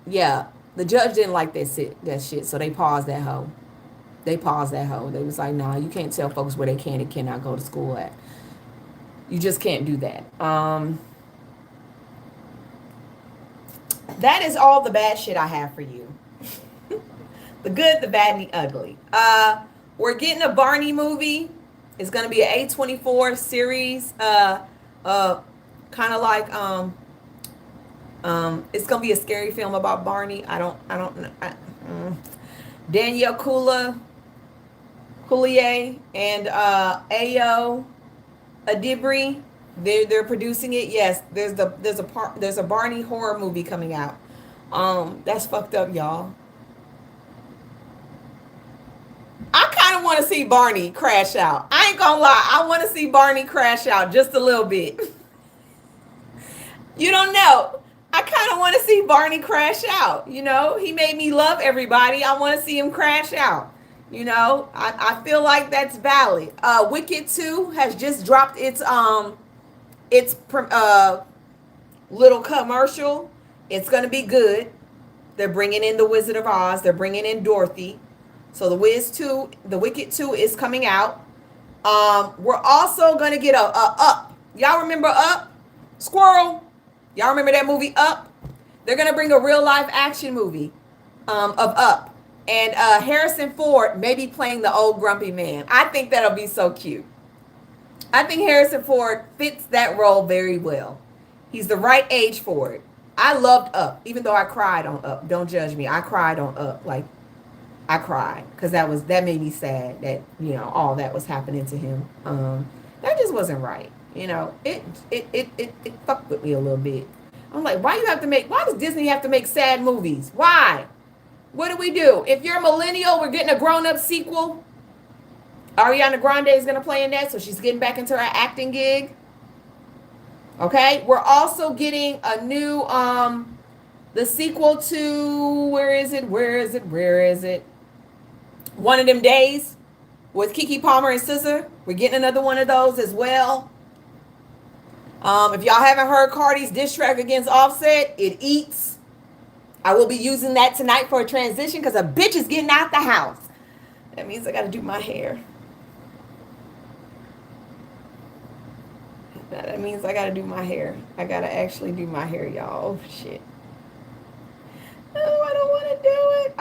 Yeah, the judge didn't like that shit, so they paused that hoe. They was like, nah, you can't tell folks where they can and cannot go to school at. You just can't do that. That is all the bad shit I have for you. The good, the bad, and the ugly. We're getting a Barney movie. It's going to be an A24 series. Kind of like it's going to be a scary film about Barney. I don't know. Danielle Coulier and Ayo Adibri, they're producing it. Yes, there's a Barney horror movie coming out. That's fucked up, y'all. I kind of want to see Barney crash out. I ain't gonna lie. I want to see Barney crash out just a little bit. You don't know. I kind of want to see Barney crash out. You know, he made me love everybody. I want to see him crash out. You know, I feel like that's valid. Wicked 2 has just dropped its little commercial. It's going to be good. They're bringing in the Wizard of Oz. They're bringing in Dorothy. So the Wicked 2 is coming out. We're also going to get a Up. Y'all remember Up? Squirrel. Y'all remember that movie Up? They're going to bring a real life action movie of Up. And Harrison Ford may be playing the old grumpy man. I think that'll be so cute. I think Harrison Ford fits that role very well. He's the right age for it. I loved Up, even though I cried on Up. Don't judge me. I cried on Up. Like, I cried because that made me sad that, you know, all that was happening to him. That just wasn't right. You know, it fucked with me a little bit. I'm like, why does Disney have to make sad movies? Why? What do we do? If you're a millennial, we're getting a grown-up sequel. Ariana Grande is going to play in that, so she's getting back into her acting gig. Okay? We're also getting a new, the sequel to, where is it? One of Them Days with Keke Palmer and SZA. We're getting another one of those as well. If y'all haven't heard Cardi's diss track against Offset, it eats. I will be using that tonight for a transition because a bitch is getting out the house. That means I got to do my hair. That means I got to do my hair. I got to actually do my hair, y'all. Oh, shit. No, I don't want to do it.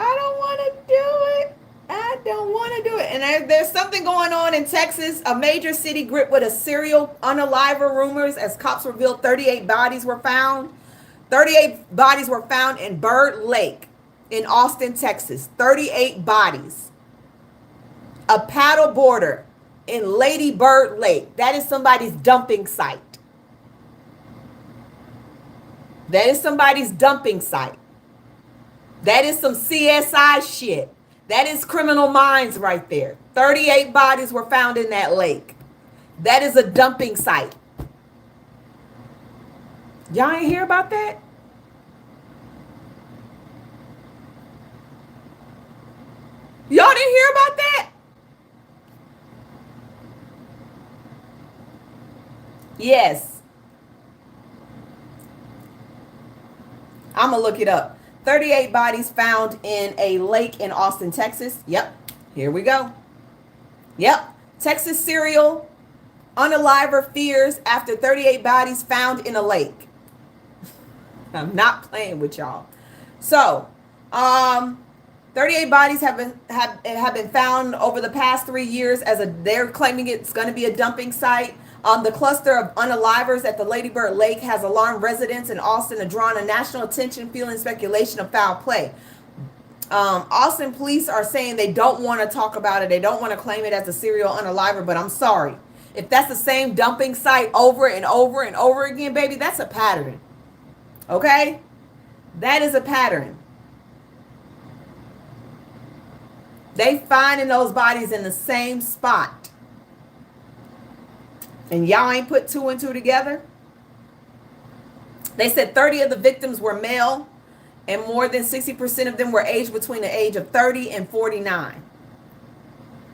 I don't want to do it. And there's something going on in Texas. A major city gripped with a serial unaliver rumors as cops revealed 38 bodies were found. 38 bodies were found in Bird Lake in Austin, Texas. 38 bodies. A paddle border in Lady Bird Lake. That is somebody's dumping site. That is somebody's dumping site. That is some CSI shit. That is Criminal Minds right there. 38 bodies were found in that lake. That is a dumping site. Y'all ain't hear about that? Y'all didn't hear about that? Yes. I'm going to look it up. 38 bodies found in a lake in Austin, Texas. Yep. Here we go. Yep. Texas serial unaliver fears after 38 bodies found in a lake. I'm not playing with y'all. So, 38 bodies have been found over the past 3 years they're claiming it's going to be a dumping site. The cluster of unalivers at the Lady Bird Lake has alarmed residents in Austin and drawn a national attention, fueling speculation of foul play. Austin police are saying they don't want to talk about it. They don't want to claim it as a serial unaliver, but I'm sorry. If that's the same dumping site over and over and over again, baby, that's a pattern. Okay? That is a pattern. They finding those bodies in the same spot. And y'all ain't put two and two together? They said 30 of the victims were male, and more than 60% of them were aged between the age of 30 and 49.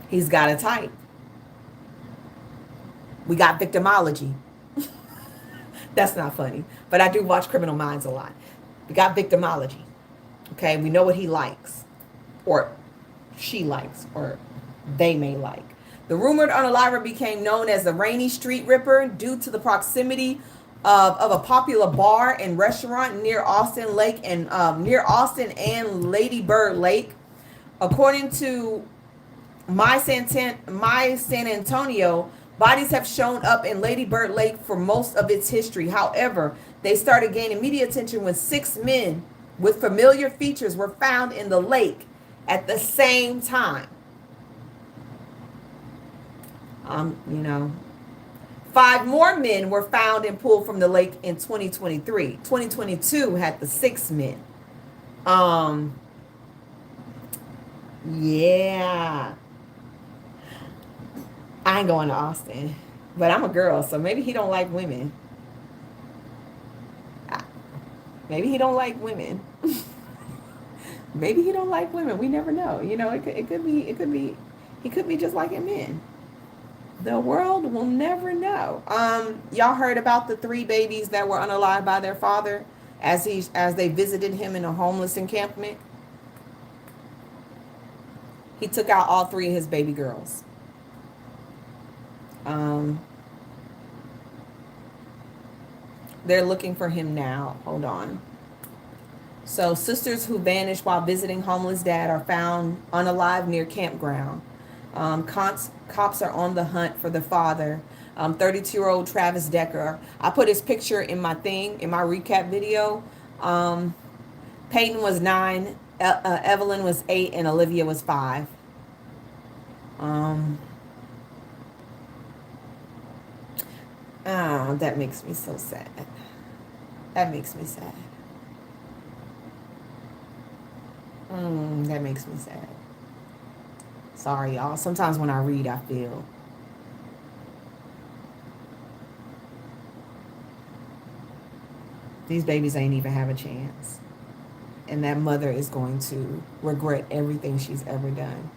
He's got a type. We got victimology. That's not funny, but I do watch Criminal Minds a lot. We got victimology. Okay, we know what he likes, or she likes, or they may like. The rumored unaliver became known as the Rainy Street Ripper due to the proximity of a popular bar and restaurant near Austin Lake and near Austin and Lady Bird Lake. According to My San Antonio, bodies have shown up in Lady Bird Lake for most of its history. However, they started gaining media attention when 6 men with familiar features were found in the lake at the same time. 5 more men were found and pulled from the lake in 2023. 2022 had the 6 men. Yeah. I ain't going to Austin, but I'm a girl, so maybe he don't like women. Maybe he don't like women. Maybe he don't like women. We never know. It could be he could be just liking men. The world will never know. Y'all heard about the 3 babies that were unalived by their father as they visited him in a homeless encampment? He took out all 3 of his baby girls. They're looking for him now. Hold on. So sisters who vanished while visiting homeless dad are found unalive near campground. Cops are on the hunt for the father. 32-year-old Travis Decker. I put his picture in my recap video. Peyton was 9, Evelyn was 8, and Olivia was 5. That makes me so sad. That makes me sad. That makes me sad. Sorry, y'all. Sometimes when I read, I feel. These babies ain't even have a chance. And that mother is going to regret everything she's ever done.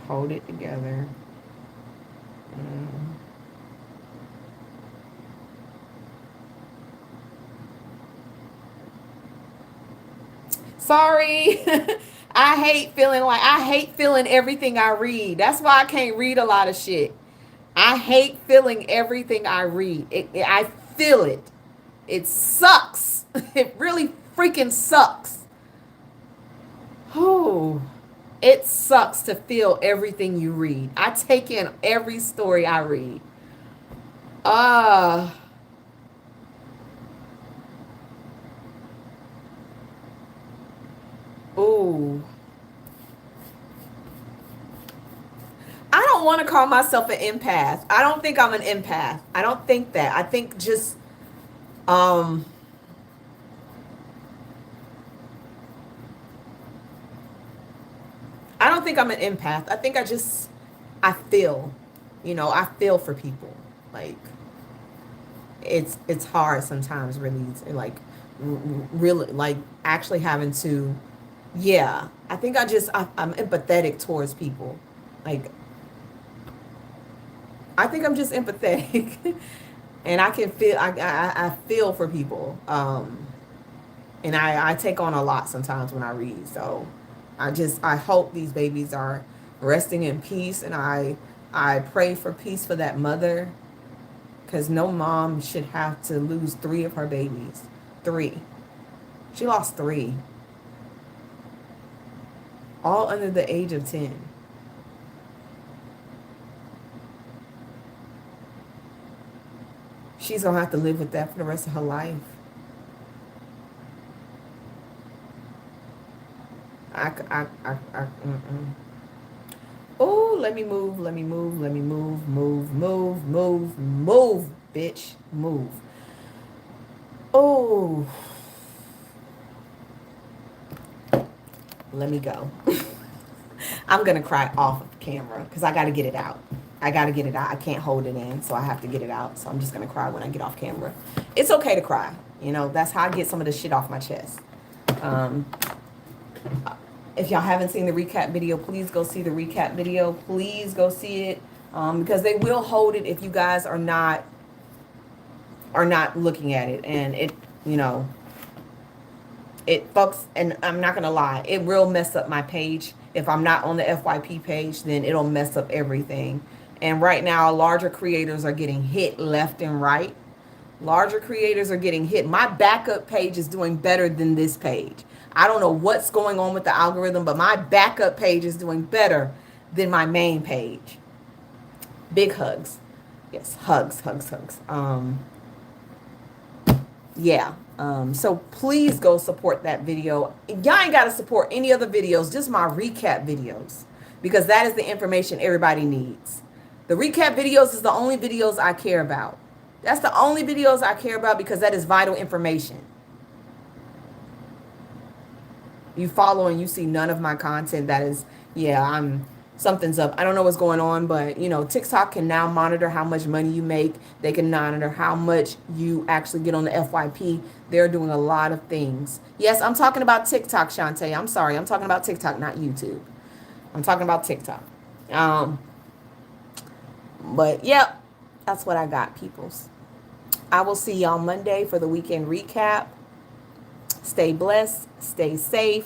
Hold it together. Sorry. I hate feeling everything I read. That's why I can't read a lot of shit. I hate feeling everything I read. I feel it. It sucks. It really freaking sucks. Oh, it sucks to feel everything you read. I take in every story I read. Ah. Ooh. I don't want to call myself an empath. I don't think I'm an empath. I don't think that. I think just um I don't think I'm an empath. I think I feel, I feel for people. Like it's hard sometimes, really, like really, like actually having to. Yeah, I think I'm empathetic towards people. Like I think I'm just empathetic, and I can feel. I feel for people. And I take on a lot sometimes when I read. So I hope these babies are resting in peace, and I pray for peace for that mother, because no mom should have to lose 3 of her babies. 3. She lost 3, all under the age of 10. She's gonna have to live with that for the rest of her life. Oh, let me move, let me move, let me move, move, bitch, move. Oh, let me go. I'm gonna cry off of camera because I gotta get it out. I gotta get it out. I can't hold it in, so I have to get it out. So I'm just gonna cry when I get off camera. It's okay to cry. That's how I get some of the shit off my chest. If y'all haven't seen the recap video, please go see the recap video. Please go see it, because they will hold it if you guys are not looking at it. And it fucks, and I'm not gonna lie, it will mess up my page. If I'm not on the FYP page, then it'll mess up everything. And right now, larger creators are getting hit left and right. Larger creators are getting hit. My backup page is doing better than this page. I don't know what's going on with the algorithm, but my backup page is doing better than my main page. Big hugs. Yes, hugs. Yeah. So please go support that video. Y'all ain't got to support any other videos, just my recap videos, because that is the information everybody needs. The recap videos is the only videos I care about. That's the only videos I care about, because that is vital information. You follow and you see none of my content, that is, yeah, something's up. I don't know what's going on, but TikTok can now monitor how much money you make. They can monitor how much you actually get on the FYP. They're doing a lot of things. Yes, I'm talking about TikTok, Shantae. I'm sorry. I'm talking about TikTok, not YouTube. I'm talking about TikTok. But yep, that's what I got, peoples. I will see y'all Monday for the weekend recap. Stay blessed. Stay safe.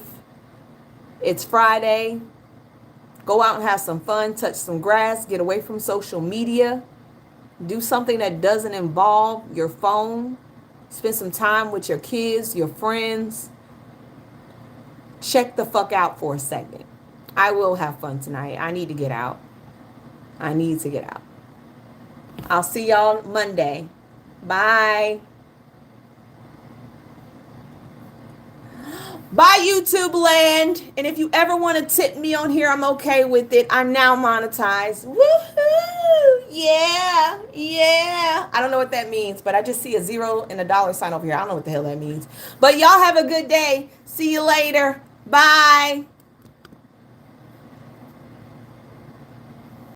It's Friday. Go out and have some fun. Touch some grass. Get away from social media. Do something that doesn't involve your phone. Spend some time with your kids, your friends. Check the fuck out for a second. I will have fun tonight. I need to get out. I need to get out. I'll see y'all Monday. Bye. Bye, YouTube land. And if you ever want to tip me on here, I'm okay with it. I'm now monetized. Woohoo! Yeah. I don't know what that means, but I just see a 0 and a $sign over here. I don't know what the hell that means. But y'all have a good day. See you later. Bye.